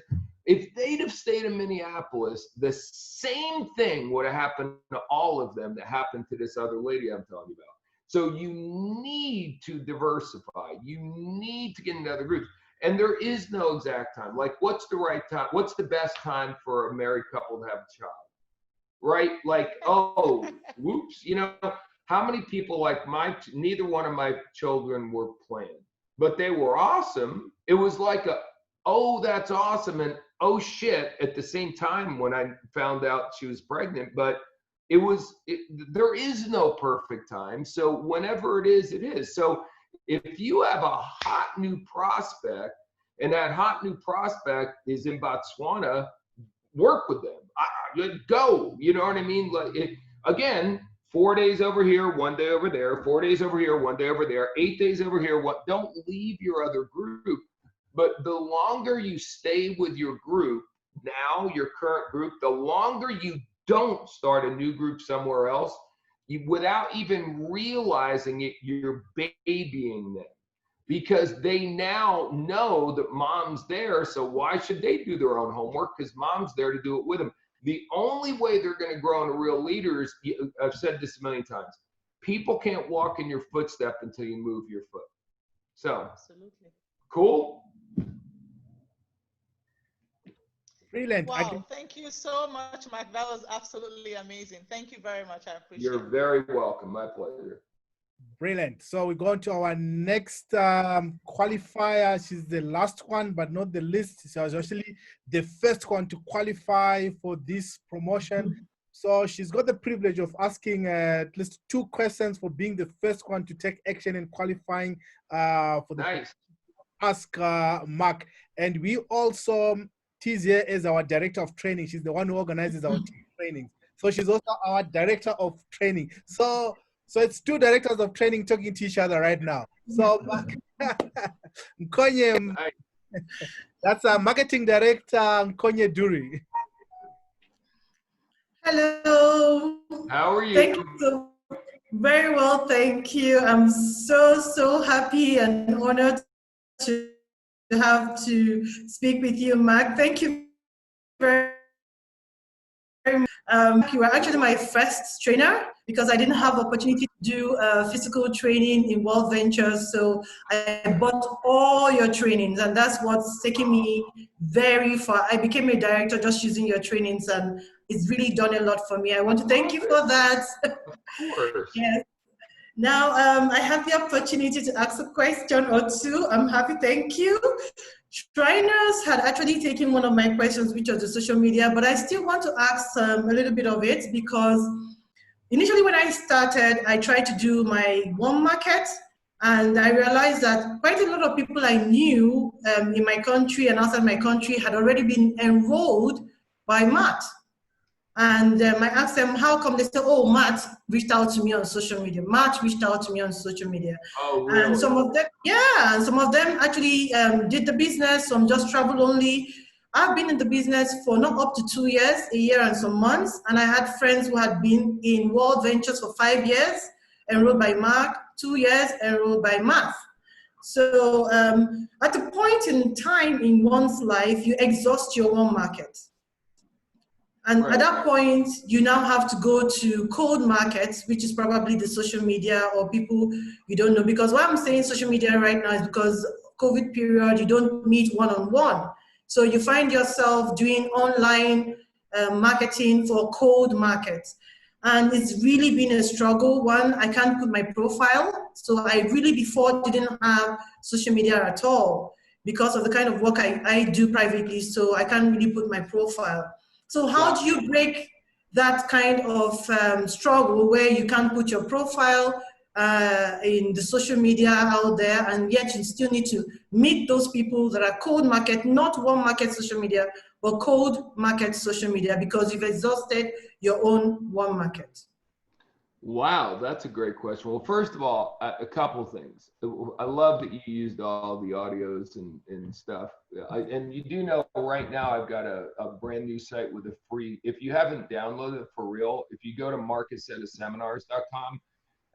if they'd have stayed in Minneapolis, the same thing would have happened to all of them that happened to this other lady I'm telling you about. So you need to diversify. You need to get into other groups. And there is no exact time. Like, what's the right time? What's the best time for a married couple to have a child? Right? Like, oh, whoops. You know, how many people like neither one of my children were planned, but they were awesome. It was like oh, that's awesome. And oh shit, at the same time when I found out she was pregnant, but there is no perfect time. So whenever it is, it is. So if you have a hot new prospect and that hot new prospect is in Botswana, work with them. Go, you know what I mean? Like again, 4 days over here, 1 day over there, 4 days over here, 1 day over there, 8 days over here. Don't leave your other group. But the longer you stay with your group, now your current group, the longer you don't start a new group somewhere else, without even realizing it, you're babying them. Because they now know that mom's there, so why should they do their own homework? Because mom's there to do it with them. The only way they're going to grow into real leaders, I've said this a million times, people can't walk in your footstep until you move your foot. So, absolutely. Cool? Brilliant. Wow, thank you so much, Marc. That was absolutely amazing. Thank you very much. I appreciate it. You're very welcome. My pleasure. Brilliant. So we're going to our next qualifier. She's the last one, but not the least. She was actually the first one to qualify for this promotion. So she's got the privilege of asking at least 2 questions for being the first one to take action in qualifying for the Ask Marc. And we also tease here as our director of training. She's the one who organizes our team training. So she's also our director of training. So it's 2 directors of training talking to each other right now. So Nkonye, that's our marketing director, Nkonye Duri. Hello. How are you? Thank you. Very well, thank you. I'm so happy and honored to have to speak with you, Marc. Thank you very much. You were actually my first trainer because I didn't have the opportunity to do physical training in World Ventures. So I bought all your trainings, and that's what's taking me very far. I became a director just using your trainings, and it's really done a lot for me. I want to thank you for that. Of course. Yes. Now, I have the opportunity to ask a question or two. I'm happy, thank you. Trainers had actually taken one of my questions, which was the social media, but I still want to ask a little bit of it because initially when I started, I tried to do my one market, and I realized that quite a lot of people I knew in my country and outside my country had already been enrolled by Matt. And I asked them, how come? They said, oh, Matt reached out to me on social media. Matt reached out to me on social media. Oh, really? And some of them, yeah, and some of them actually did the business, some just travel only. I've been in the business for not up to 2 years, a year and some months. And I had friends who had been in World Ventures for 5 years, enrolled by Marc, 2 years, enrolled by Matt. So at a point in time in one's life, you exhaust your own market. And right. At that point, you now have to go to cold markets, which is probably the social media or people you don't know. Because why I'm saying social media right now is because COVID period, you don't meet one-on-one. So you find yourself doing online marketing for cold markets. And it's really been a struggle. One, I can't put my profile. So I really before didn't have social media at all because of the kind of work I do privately. So I can't really put my profile. So how do you break that kind of struggle where you can't put your profile in the social media out there, and yet you still need to meet those people that are cold market, not warm market social media, but cold market social media because you've exhausted your own warm market? Wow, that's a great question. Well, first of all, a couple things. I love that you used all the audios and stuff. And you do know right now I've got a brand new site with a free, if you haven't downloaded it for real, if you go to marcaccetta.com,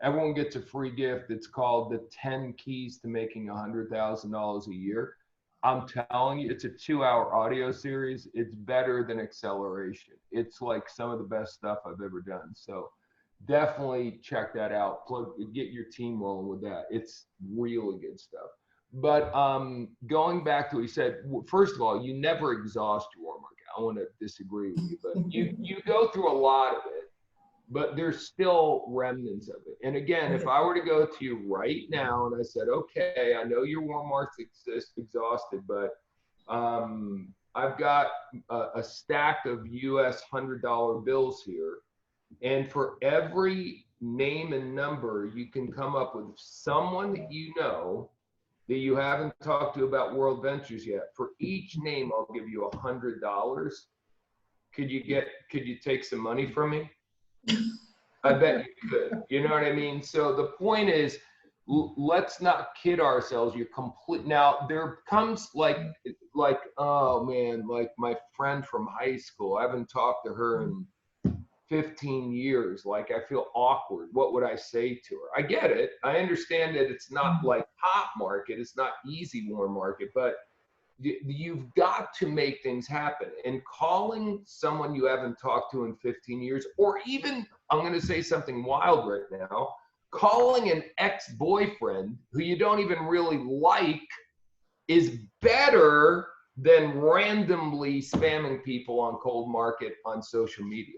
everyone gets a free gift. It's called the 10 Keys to Making $100,000 a Year. I'm telling you, it's a 2-hour audio series. It's better than acceleration. It's like some of the best stuff I've ever done. So definitely check that out. Get your team rolling with that. It's really good stuff. But going back to what you said, first of all, you never exhaust your warm market. I want to disagree with you, but you go through a lot of it, but there's still remnants of it. And again, if I were to go to you right now and I said, okay, I know your warm market's exhausted, but I've got a stack of US $100 bills here. And for every name and number, you can come up with someone that you know that you haven't talked to about World Ventures yet. For each name, I'll give you $100. Could you take some money from me? I bet you could. You know what I mean? So the point is, let's not kid ourselves. You're complete. Now there comes like, oh man, like my friend from high school. I haven't talked to her in 15 years. Like I feel awkward. What would I say to her? I get it. I understand that it's not like hot market. It's not easy warm market, but you've got to make things happen. And calling someone you haven't talked to in 15 years, or even, I'm going to say something wild right now, calling an ex-boyfriend who you don't even really like is better than randomly spamming people on cold market on social media.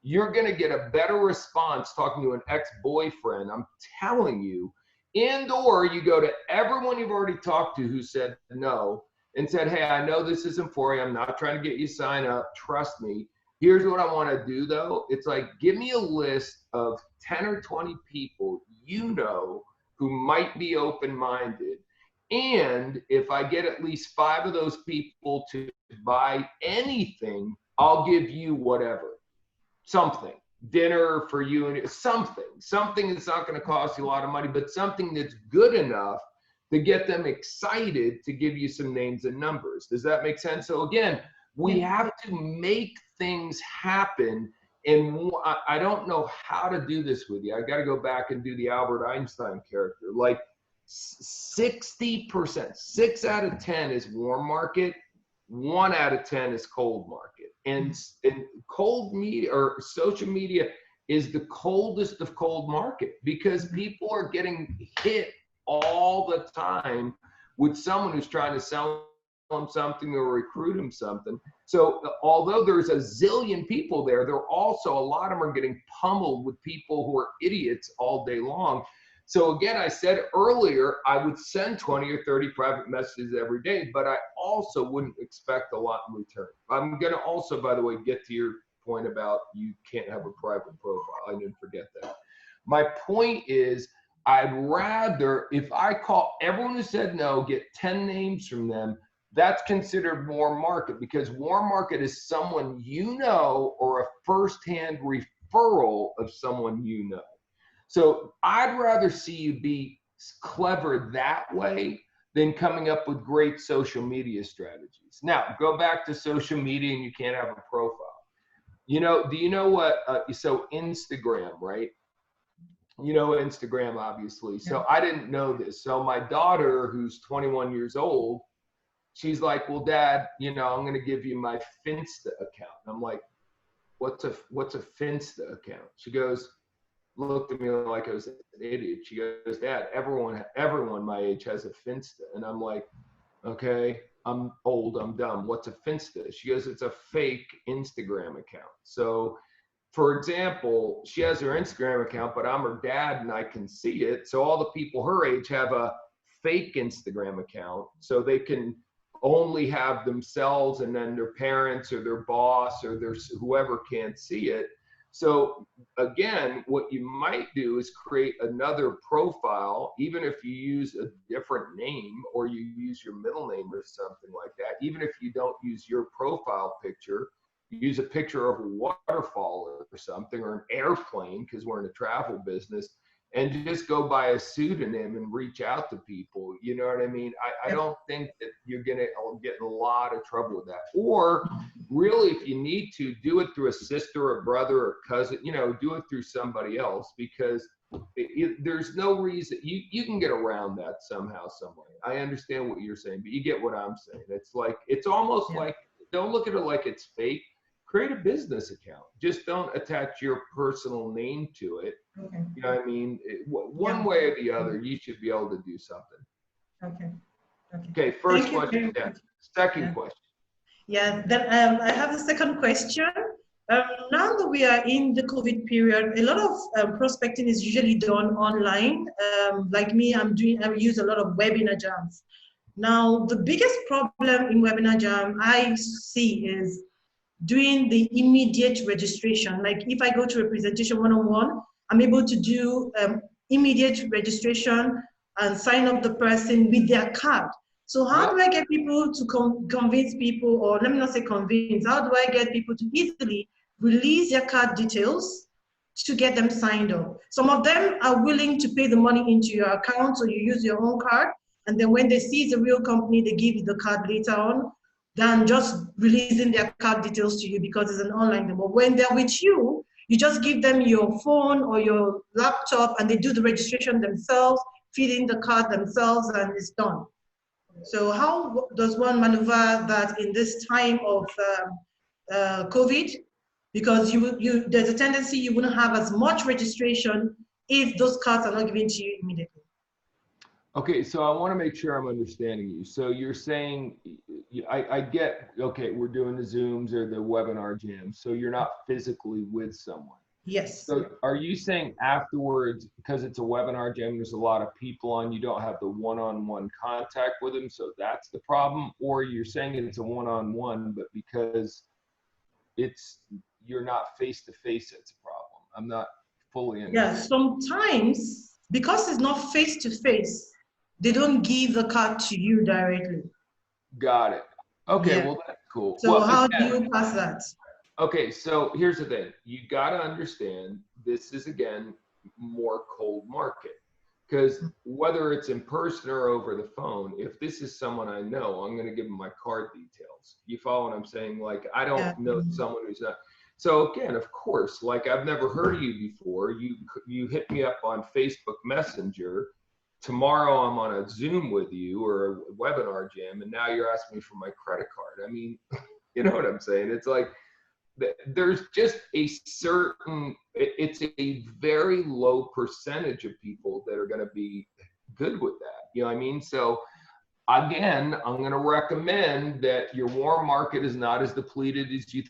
You're going to get a better response talking to an ex-boyfriend, I'm telling you, and or you go to everyone you've already talked to who said no and said, hey, I know this isn't for you. I'm not trying to get you sign up. Trust me. Here's what I want to do though. It's like, give me a list of 10 or 20 people you know who might be open-minded. And if I get at least 5 of those people to buy anything, I'll give you whatever. Something, dinner for you, and something that's not going to cost you a lot of money, but something that's good enough to get them excited to give you some names and numbers. Does that make sense? So again, we have to make things happen And I don't know how to do this with you. I got to go back and do the Albert Einstein character. Like 60%, 6 out of 10 is warm market, 1 out of 10 is cold market. And cold media or social media is the coldest of cold market, because people are getting hit all the time with someone who's trying to sell them something or recruit them something. So although there's a zillion people there, there are also a lot of them are getting pummeled with people who are idiots all day long. So again, I said earlier, I would send 20 or 30 private messages every day, but I also wouldn't expect a lot in return. I'm going to also, by the way, get to your point about you can't have a private profile. I didn't forget that. My point is, I'd rather, if I call everyone who said no, get 10 names from them, that's considered warm market, because warm market is someone you know or a firsthand referral of someone you know. So I'd rather see you be clever that way than coming up with great social media strategies. Now, go back to social media and you can't have a profile. You know, do you know what, so Instagram, right? You know Instagram, obviously. So I didn't know this. So my daughter, who's 21 years old, she's like, well, Dad, you know, I'm going to give you my Finsta account. And I'm like, what's a Finsta account? She goes, looked at me like I was an idiot. She goes, Dad, everyone my age has a Finsta. And I'm like, okay, I'm old, I'm dumb. What's a Finsta? She goes, it's a fake Instagram account. So for example, she has her Instagram account, but I'm her dad and I can see it. So all the people her age have a fake Instagram account, so they can only have themselves and then their parents or their boss or their whoever can't see it. So again, what you might do is create another profile, even if you use a different name or you use your middle name or something like that. Even if you don't use your profile picture, use a picture of a waterfall or something, or an airplane, because we're in the travel business, and just go by a pseudonym and reach out to people. You know what I mean? I don't think that you're gonna get in a lot of trouble with that. Or really, if you need to, do it through a sister or brother or cousin, you know, do it through somebody else, because there's no reason, you can get around that somehow, some way. I understand what you're saying, but you get what I'm saying. It's like, it's almost like, don't look at it like it's fake. Create a business account. Just don't attach your personal name to it. Okay. You know what I mean? One way or the other, you should be able to do something. Okay. Okay, first question. Yeah. Second question. Yeah, then I have a second question. Now that we are in the COVID period, a lot of prospecting is usually done online. Like me, I use a lot of webinar jams. Now, the biggest problem in webinar jam I see is doing the immediate registration. Like if I go to a presentation one-on-one, I'm able to do immediate registration and sign up the person with their card. So how do I get people to convince people, or let me not say convince, how do I get people to easily release their card details to get them signed up? Some of them are willing to pay the money into your account, so you use your own card, and then when they see it's a real company, they give you the card later on, than just releasing their card details to you because it's an online demo. When they're with you, you just give them your phone or your laptop and they do the registration themselves, fill in the card themselves, and it's done. So how does one maneuver that in this time of COVID? Because there's a tendency you wouldn't have as much registration if those cards are not given to you immediately. Okay, so I want to make sure I'm understanding you. So you're saying, I get, okay, we're doing the Zooms or the webinar jams, so you're not physically with someone. Yes. So are you saying afterwards, because it's a webinar jam, there's a lot of people on, you don't have the one-on-one contact with them, so that's the problem? Or you're saying it's a one-on-one, but because you're not face-to-face, it's a problem? I'm not fully understanding. Yeah, sometimes, because it's not face-to-face, they don't give the card to you directly. Got it. Okay, well, that's cool. So well, how do you pass that? Okay, so here's the thing. You got to understand, this is, again, more cold market. Because whether it's in person or over the phone, if this is someone I know, I'm going to give them my card details. You follow what I'm saying? Like, I don't know someone who's not. So again, of course, like I've never heard of you before. You hit me up on Facebook Messenger. Tomorrow I'm on a Zoom with you or a webinar jam, and now you're asking me for my credit card. I mean, you know what I'm saying? It's like there's just a certain, it's a very low percentage of people that are going to be good with that. You know what I mean? So again, I'm going to recommend that your warm market is not as depleted as you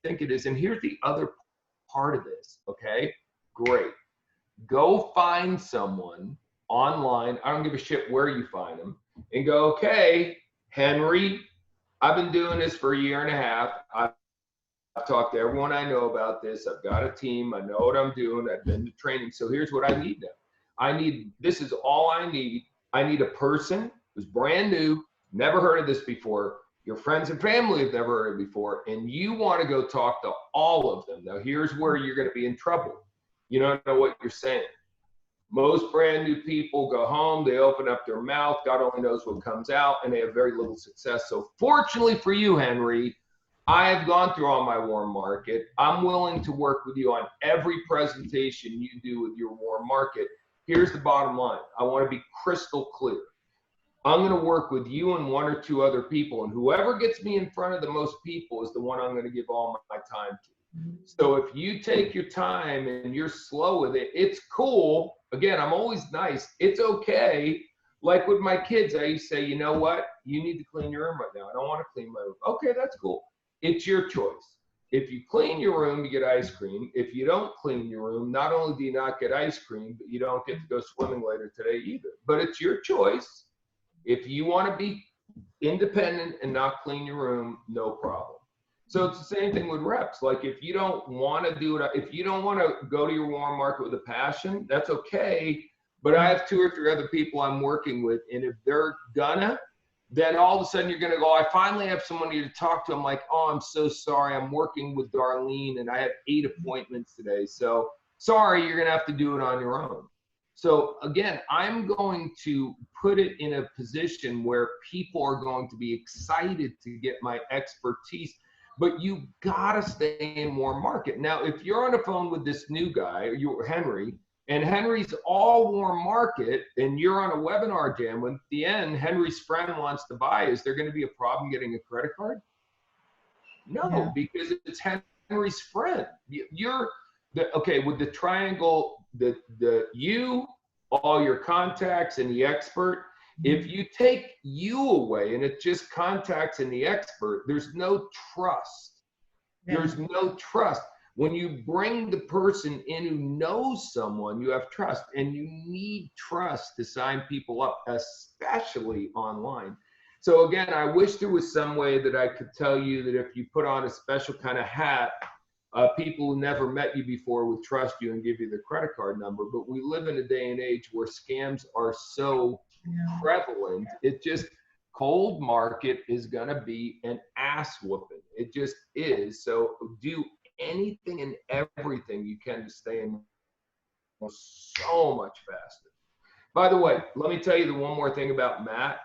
think it is. And here's the other part of this, okay? Great. Go find someone online, I don't give a shit where you find them, and go, okay, Henry, I've been doing this for 1.5 years. I've talked to everyone I know about this. I've got a team. I know what I'm doing. I've been to training. So here's what I need now. This is all I need. I need a person who's brand new, never heard of this before. Your friends and family have never heard of it before, and you want to go talk to all of them. Now, here's where you're going to be in trouble. You don't know what you're saying. Most brand new people go home, they open up their mouth, God only knows what comes out, and they have very little success. So fortunately for you, Henry, I have gone through all my warm market. I'm willing to work with you on every presentation you do with your warm market. Here's the bottom line. I want to be crystal clear. I'm going to work with you and 1 or 2 other people, and whoever gets me in front of the most people is the one I'm going to give all my time to. So if you take your time and you're slow with it, it's cool. Again, I'm always nice. It's okay. Like with my kids, I used to say, you know what? You need to clean your room right now. I don't want to clean my room. Okay, that's cool. It's your choice. If you clean your room, you get ice cream. If you don't clean your room, not only do you not get ice cream, but you don't get to go swimming later today either. But it's your choice. If you want to be independent and not clean your room, no problem. So it's the same thing with reps. Like if you don't want to do it, if you don't want to go to your warm market with a passion, that's okay. But I have 2 or 3 other people I'm working with, and if they're gonna, then all of a sudden you're gonna go, I finally have somebody to talk to. I'm like, oh, I'm so sorry. I'm working with Darlene and I have 8 appointments today. So sorry, you're gonna have to do it on your own. So again, I'm going to put it in a position where people are going to be excited to get my expertise. But you gotta stay in warm market. Now, if you're on the phone with this new guy, you're Henry, and Henry's all warm market, and you're on a webinar jam, when at the end, Henry's friend wants to buy, is there gonna be a problem getting a credit card? No, because it's Henry's friend. Okay, with the triangle, you, all your contacts, and the expert, if you take you away and it's just contacts and the expert, there's no trust. There's no trust. When you bring the person in who knows someone, you have trust, and you need trust to sign people up, especially online. So again, I wish there was some way that I could tell you that if you put on a special kind of hat, people who never met you before would trust you and give you the credit card number. But we live in a day and age where scams are so prevalent. It just, cold market is going to be an ass whooping. It just is. So do anything and everything you can to stay in so much faster. By the way, let me tell you the one more thing about Matt.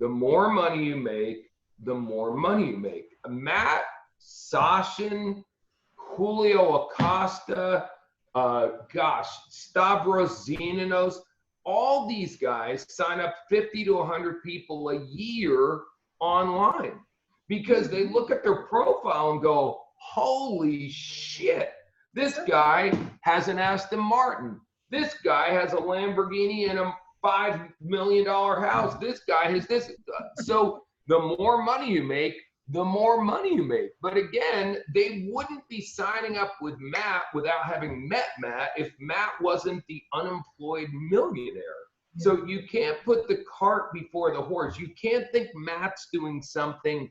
The more money you make, the more money you make. Matt, Sashin, Julio Acosta, Stavros Zeninos, all these guys sign up 50 to 100 people a year online because they look at their profile and go, holy shit, this guy has an Aston Martin. This guy has a Lamborghini and a $5 million house. This guy has this. So the more money you make, the more money you make. But again, they wouldn't be signing up with Matt without having met Matt if Matt wasn't the unemployed millionaire. So you can't put the cart before the horse. You can't think Matt's doing something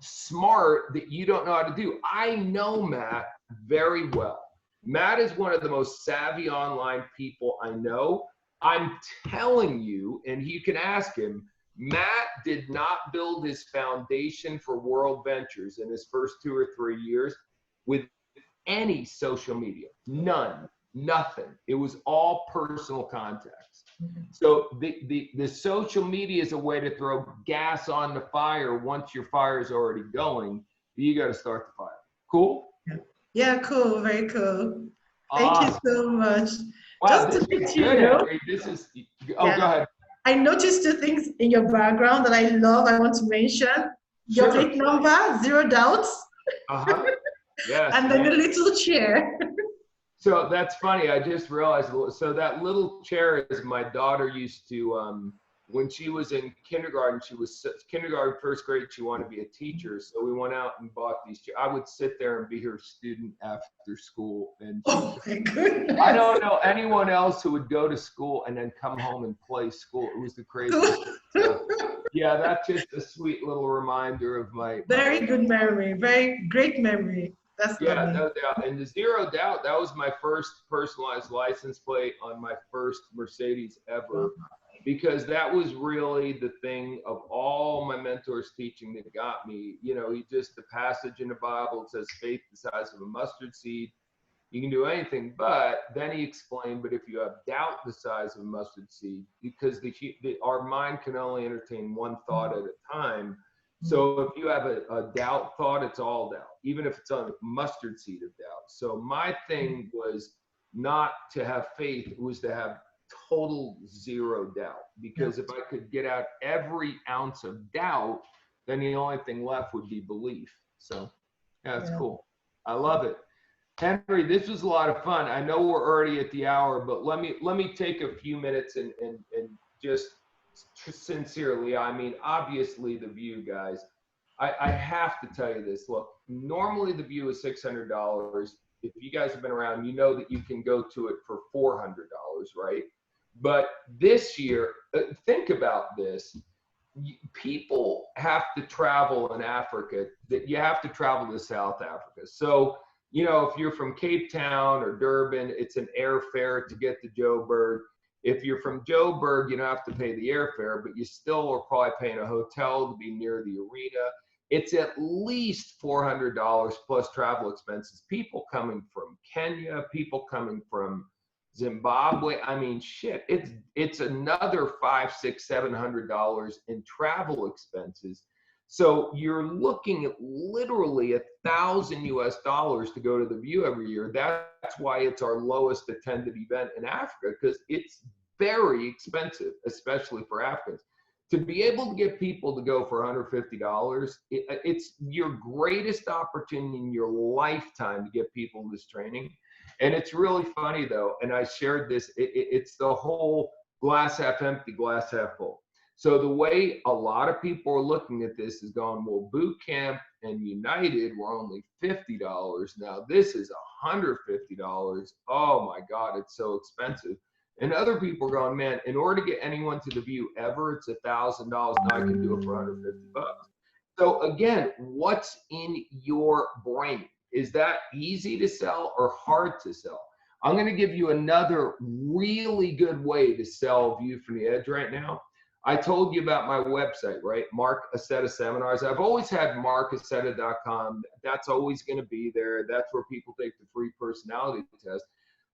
smart that you don't know how to do. I know Matt very well. Matt is one of the most savvy online people I know. I'm telling you, and you can ask him, Matt did not build his foundation for World Ventures in his first 2 or 3 years with any social media. None, nothing. It was all personal contacts. So the social media is a way to throw gas on the fire once your fire is already going. You got to start the fire. Cool? Yeah, cool, very cool. Thank you so much. Wow, Just this to is let good, you know, Henry. This is, oh, yeah, go ahead. I noticed two things in your background that I love, I want to mention. Your Sure. plate number, 0 doubts. Uh-huh. Yes. And then a little chair. So that's funny. I just realized. So that little chair is my daughter used to, when she was in kindergarten, kindergarten, first grade, she wanted to be a teacher. So we went out and bought these chairs. I would sit there and be her student after school. And Oh my goodness. I don't know anyone else who would go to school and then come home and play school. It was the craziest. So, yeah, that's just a sweet little reminder of my. Very good memory. Very great memory. That's Yeah, lovely. no doubt. And the 0 doubt, that was my first personalized license plate on my first Mercedes ever, because that was really the thing of all my mentors teaching that got me. You know, the passage in the Bible, it says faith the size of a mustard seed. You can do anything, but then he explained, but if you have doubt the size of a mustard seed, because our mind can only entertain one thought at a time. So if you have a doubt thought, it's all doubt, even if it's a mustard seed of doubt. So my thing was not to have faith, it was to have total 0 doubt. Because if I could get out every ounce of doubt, then the only thing left would be belief. So yeah, it's cool. I love it. Henry, this was a lot of fun. I know we're already at the hour, but let me take a few minutes and just sincerely, I mean, obviously the view, guys, I have to tell you this. Look, normally the view is $600. If you guys have been around, you know that you can go to it for $400, right? But this year, think about this. People have to travel in Africa, that you have to travel to South Africa. So, you know, if you're from Cape Town or Durban, it's an airfare to get to Joburg. If you're from Joburg, you don't have to pay the airfare, but you still are probably paying a hotel to be near the arena. It's at least $400 plus travel expenses. People coming from Kenya, people coming from Zimbabwe. I mean, shit, it's another $500, $600, $700 in travel expenses. So you're looking at literally $1,000 to go to the view every year. That's why it's our lowest attended event in Africa, because it's very expensive, especially for Africans. To be able to get people to go for $150, it's your greatest opportunity in your lifetime to get people this training. And it's really funny though, and I shared this, it's the whole glass half empty, glass half full. So the way a lot of people are looking at this is going, well, boot camp and United were only $50. Now this is $150. Oh my God, it's so expensive. And other people are going, man, in order to get anyone to the view ever, it's $1,000. Now I can do it for $150. So again, what's in your brain? Is that easy to sell or hard to sell? I'm going to give you another really good way to sell View from the Edge right now. I told you about my website, right? Marc Accetta Seminars. I've always had marcaccetta.com. That's always going to be there. That's where people take the free personality test.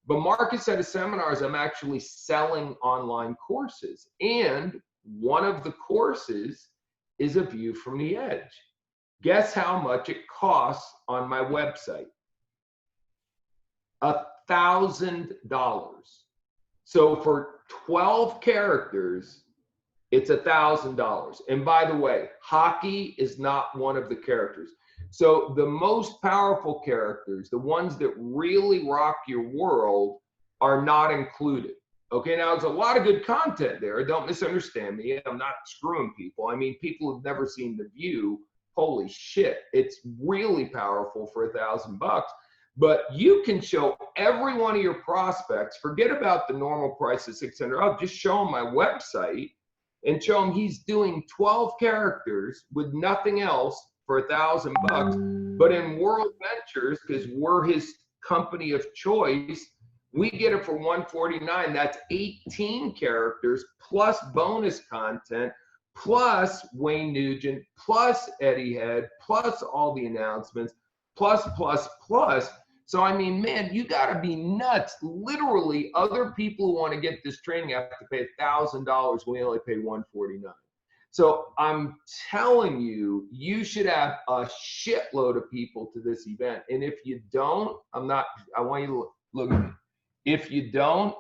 But Marc Accetta Seminars, I'm actually selling online courses. And one of the courses is a View from the Edge. Guess how much it costs on my website? $1,000. So for 12 characters, it's $1,000. And by the way, hockey is not one of the characters. So the most powerful characters, the ones that really rock your world, are not included. Okay, now there's a lot of good content there. Don't misunderstand me. I'm not screwing people. I mean, people who've never seen The View, holy shit, it's really powerful for $1,000. But you can show every one of your prospects, forget about the normal price of $600. I'll just show them my website and show him he's doing 12 characters with nothing else for $1,000. But in World Ventures, because we're his company of choice, we get it for $149. That's 18 characters plus bonus content, plus Wayne Nugent, plus Eddie Head, plus all the announcements, plus. So, I mean, man, you got to be nuts. Literally, other people who want to get this training have to pay $1,000. We only pay $149. So I'm telling you, you should have a shitload of people to this event. And if you don't, I want you to look at me. If you don't,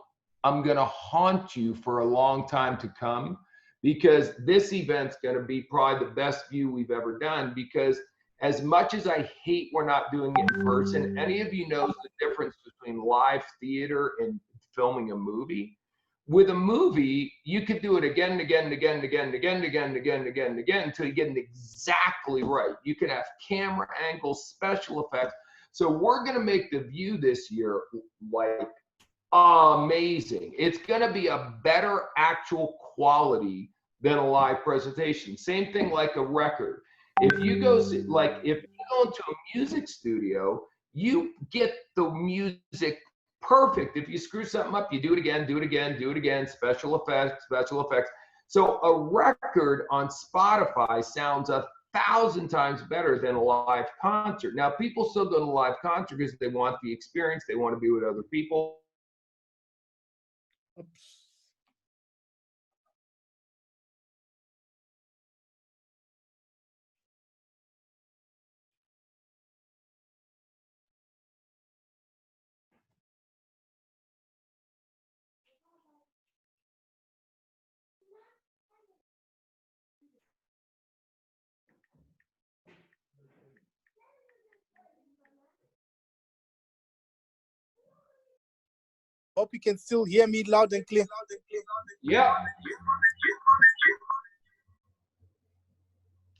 I'm going to haunt you for a long time to come, because this event's going to be probably the best view we've ever done. Because as much as I hate we're not doing it in person, any of you knows the difference between live theater and filming a movie? With a movie, you could do it again and again and again and again and again and again and again and again and again until you get it exactly right. You can have camera angles, special effects. So we're going to make the view this year like amazing. It's going to be a better actual quality than a live presentation. Same thing like a record. If you go see, like if you go into a music studio, you get the music perfect. If you screw something up, you do it again, do it again, do it again, special effects, special effects. So a record on Spotify sounds 1,000 times better than a live concert. Now, people still go to a live concert because they want the experience, they want to be with other people. Oops. Hope you can still hear me loud and clear. Yeah.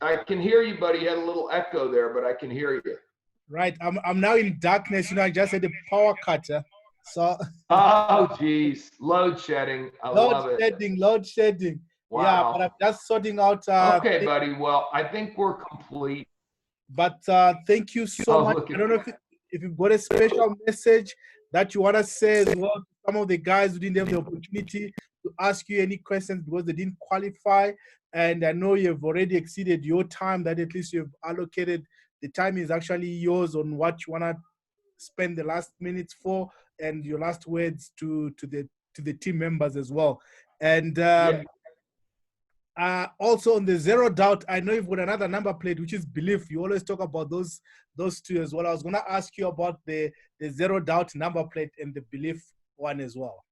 I can hear you, buddy. You had a little echo there, but I can hear you. Right. I'm now in darkness. You know, I just had a power cutter. So oh geez. Load shedding. I love it. Load shedding. Wow. Yeah, but I'm just sorting out okay, buddy. Well, I think we're complete. But thank you so much. I don't know if you've got a special message that you want to say as well to some of the guys who didn't have the opportunity to ask you any questions because they didn't qualify. And I know you've already exceeded your time that at least you've allocated. The time is actually yours on what you want to spend the last minutes for and your last words to the team members as well. And also on the Zero Doubt, I know you've got another number plate, which is Belief. You always talk about those two as well. I was going to ask you about the Zero Doubt number plate and the Belief one as well.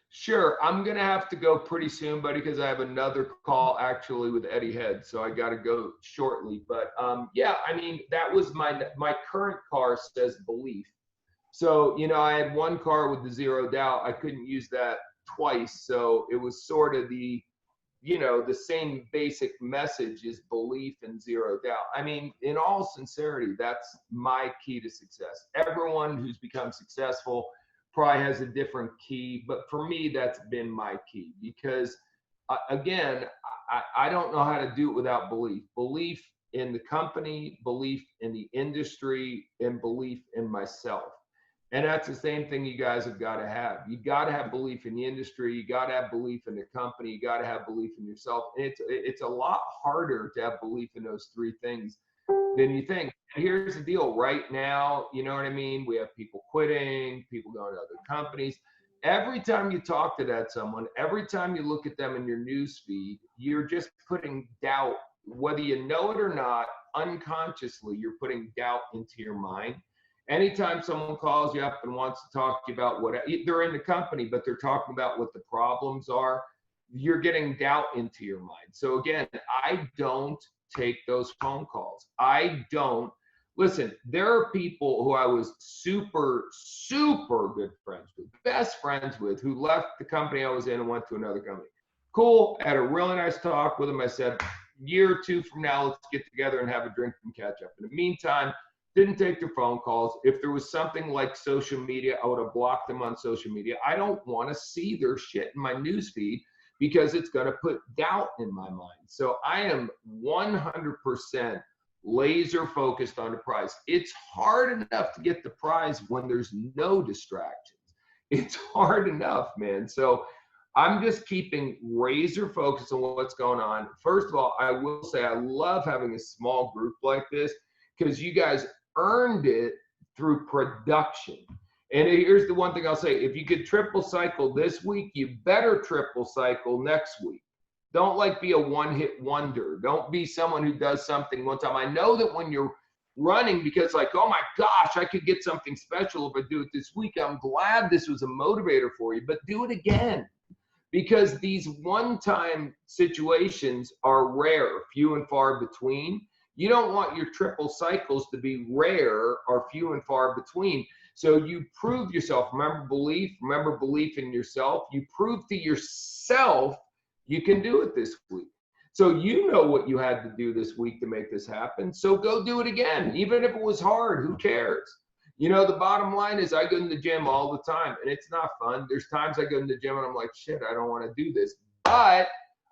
Sure. I'm going to have to go pretty soon, buddy, because I have another call actually with Eddie Head. So I got to go shortly. But yeah, I mean, that was my current car says Belief. So, you know, I had one car with the Zero Doubt. I couldn't use that twice. So it was sort of the, you know, the same basic message is belief and zero doubt. I mean, in all sincerity, that's my key to success. Everyone who's become successful probably has a different key, but for me, that's been my key because, again, I don't know how to do it without belief. Belief in the company, belief in the industry, and belief in myself. And that's the same thing you guys have got to have. You got to have belief in the industry. You got to have belief in the company. You got to have belief in yourself. And it's a lot harder to have belief in those three things than you think. And here's the deal. Right now, you know what I mean? We have people quitting, people going to other companies. Every time you talk to that someone, every time you look at them in your news feed, you're just putting doubt, whether you know it or not, unconsciously, you're putting doubt into your mind. Anytime someone calls you up and wants to talk to you about what they're in the company, but they're talking about what the problems are, you're getting doubt into your mind. So again, I don't take those phone calls. I don't. Listen, there are people who I was super, super good friends with, best friends with, who left the company I was in and went to another company. Cool. I had a really nice talk with them. I said, year or two from now, let's get together and have a drink and catch up. In the meantime, didn't take their phone calls. If there was something like social media, I would have blocked them on social media. I don't want to see their shit in my newsfeed because it's going to put doubt in my mind. So I am 100% laser focused on the prize. It's hard enough to get the prize when there's no distractions. It's hard enough, man. So I'm just keeping razor focused on what's going on. First of all, I will say I love having a small group like this because you guys earned it through production. And here's the one thing I'll say. If you could triple cycle this week, you better triple cycle next week. Don't like be a one-hit wonder. Don't be someone who does something one time. I know that when you're running, because like, oh my gosh, I could get something special if I do it this week. I'm glad this was a motivator for you, but do it again. Because these one-time situations are rare, few and far between. You don't want your triple cycles to be rare or few and far between. So you prove yourself. Remember belief in yourself. You prove to yourself you can do it this week. So you know what you had to do this week to make this happen. So go do it again. Even if it was hard, who cares? You know, the bottom line is I go in the gym all the time and it's not fun. There's times I go in the gym and I'm like, shit, I don't want to do this. But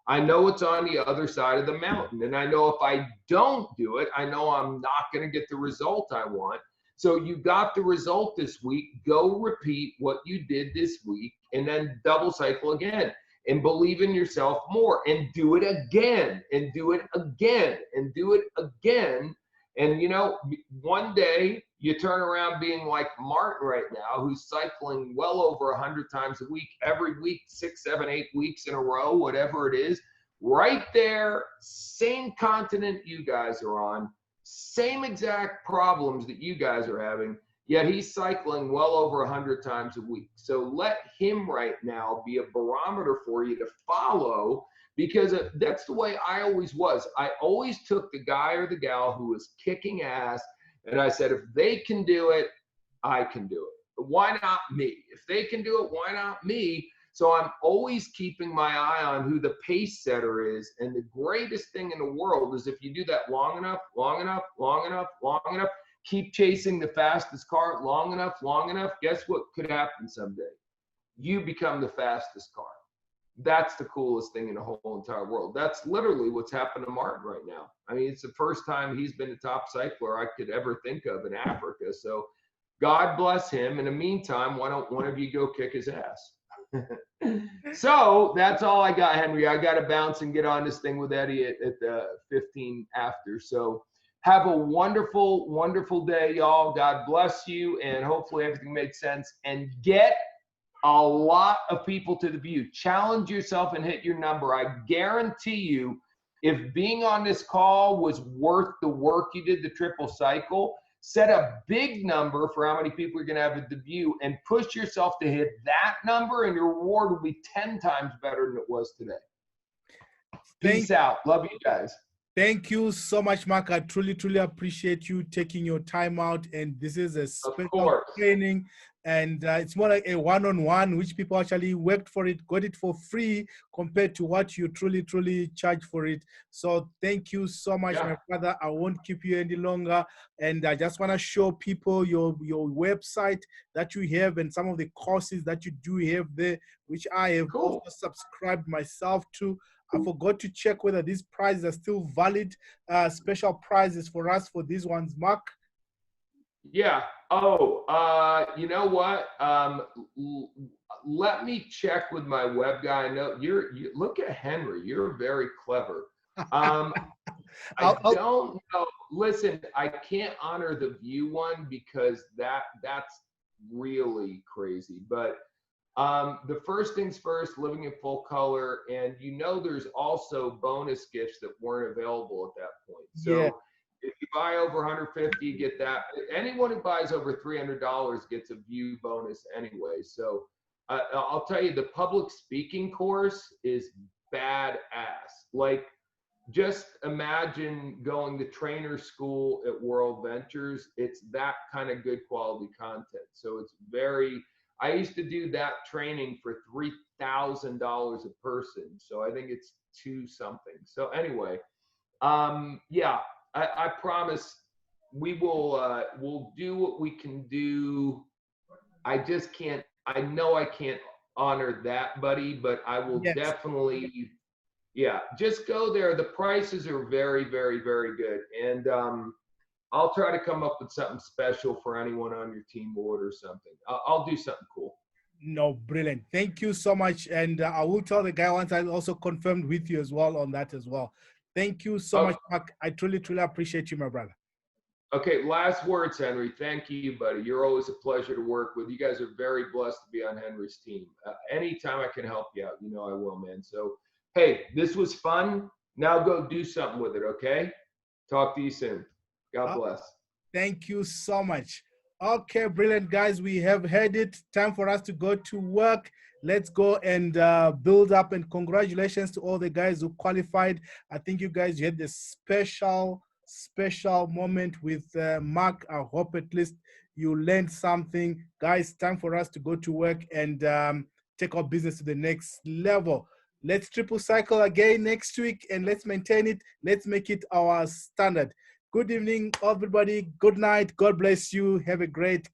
I know it's on the other side of the mountain. And I know if I don't do it, I know I'm not going to get the result I want. So you got the result this week. Go repeat what you did this week and then double cycle again. And believe in yourself more and do it again and do it again and do it again. And you know, one day you turn around being like Martin right now, who's cycling well over 100 times a week, every week, 6, 7, 8 weeks in a row, whatever it is, right there, same continent you guys are on, same exact problems that you guys are having, yet he's cycling well over 100 times a week. So let him right now be a barometer for you to follow, because that's the way I always was. I always took the guy or the gal who was kicking ass, and I said, if they can do it, I can do it. Why not me? If they can do it, why not me? So I'm always keeping my eye on who the pace setter is. And the greatest thing in the world is if you do that long enough, keep chasing the fastest car long enough, guess what could happen someday? You become the fastest car. That's the coolest thing in the whole entire world. That's literally what's happened to Martin right now. I mean, it's the first time he's been a top cycler I could ever think of in Africa. So God bless him. In the meantime, why don't one of you go kick his ass? So that's all I got, Henry. I got to bounce and get on this thing with Eddie at the 15 after. So have a wonderful, wonderful day, y'all. God bless you. And hopefully everything made sense. And get a lot of people to the view. Challenge yourself and hit your number. I guarantee you, if being on this call was worth the work you did, the triple cycle, set a big number for how many people you're going to have at the view and push yourself to hit that number, and your reward will be 10 times better than it was today. Peace out. Love you guys. Thank you so much, Marc. I truly, truly appreciate you taking your time out. And this is a special training. And it's more like a one-on-one, which people actually worked for it, got it for free compared to what you truly, truly charge for it. So thank you so much, my brother. I won't keep you any longer. And I just want to show people your website that you have and some of the courses that you do have there, which I have also subscribed myself to. I forgot to check whether these prizes are still valid, special prizes for us for these ones, Marc. Yeah. Oh, you know what? Let me check with my web guy. I know you look at Henry. You're very clever. I don't know. Listen, I can't honor the view one because that's really crazy. But the first things first, living in full color, and you know there's also bonus gifts that weren't available at that point. So if you buy over 150, you get that. Anyone who buys over $300 gets a view bonus anyway. So I'll tell you, the public speaking course is badass. Like, just imagine going to trainer school at World Ventures. It's that kind of good quality content. So it's very, I used to do that training for $3,000 a person. So I think it's 2 something. So anyway, yeah, I promise we will, we'll do what we can do. I just can't, I know I can't honor that, buddy, but I will definitely, yeah, just go there. The prices are very, very, very good. And I'll try to come up with something special for anyone on your team will order something. I'll do something cool. No, brilliant. Thank you so much. And I will tell the guy once I also confirmed with you as well on that as well. Thank you so much, Marc. I truly, truly appreciate you, my brother. Okay, last words, Henry. Thank you, buddy. You're always a pleasure to work with. You guys are very blessed to be on Henry's team. Anytime I can help you out, you know I will, man. So hey, this was fun. Now go do something with it, okay? Talk to you soon. God bless. Thank you so much. Okay, brilliant, guys. We have had it. Time for us to go to work. Let's go and build up, and congratulations to all the guys who qualified. I think you guys had a special moment with Marc. I hope at least you learned something. Guys, time for us to go to work and take our business to the next level. Let's triple cycle again next week, and let's maintain it. Let's make it our standard. Good evening, everybody. Good night. God bless you. Have a great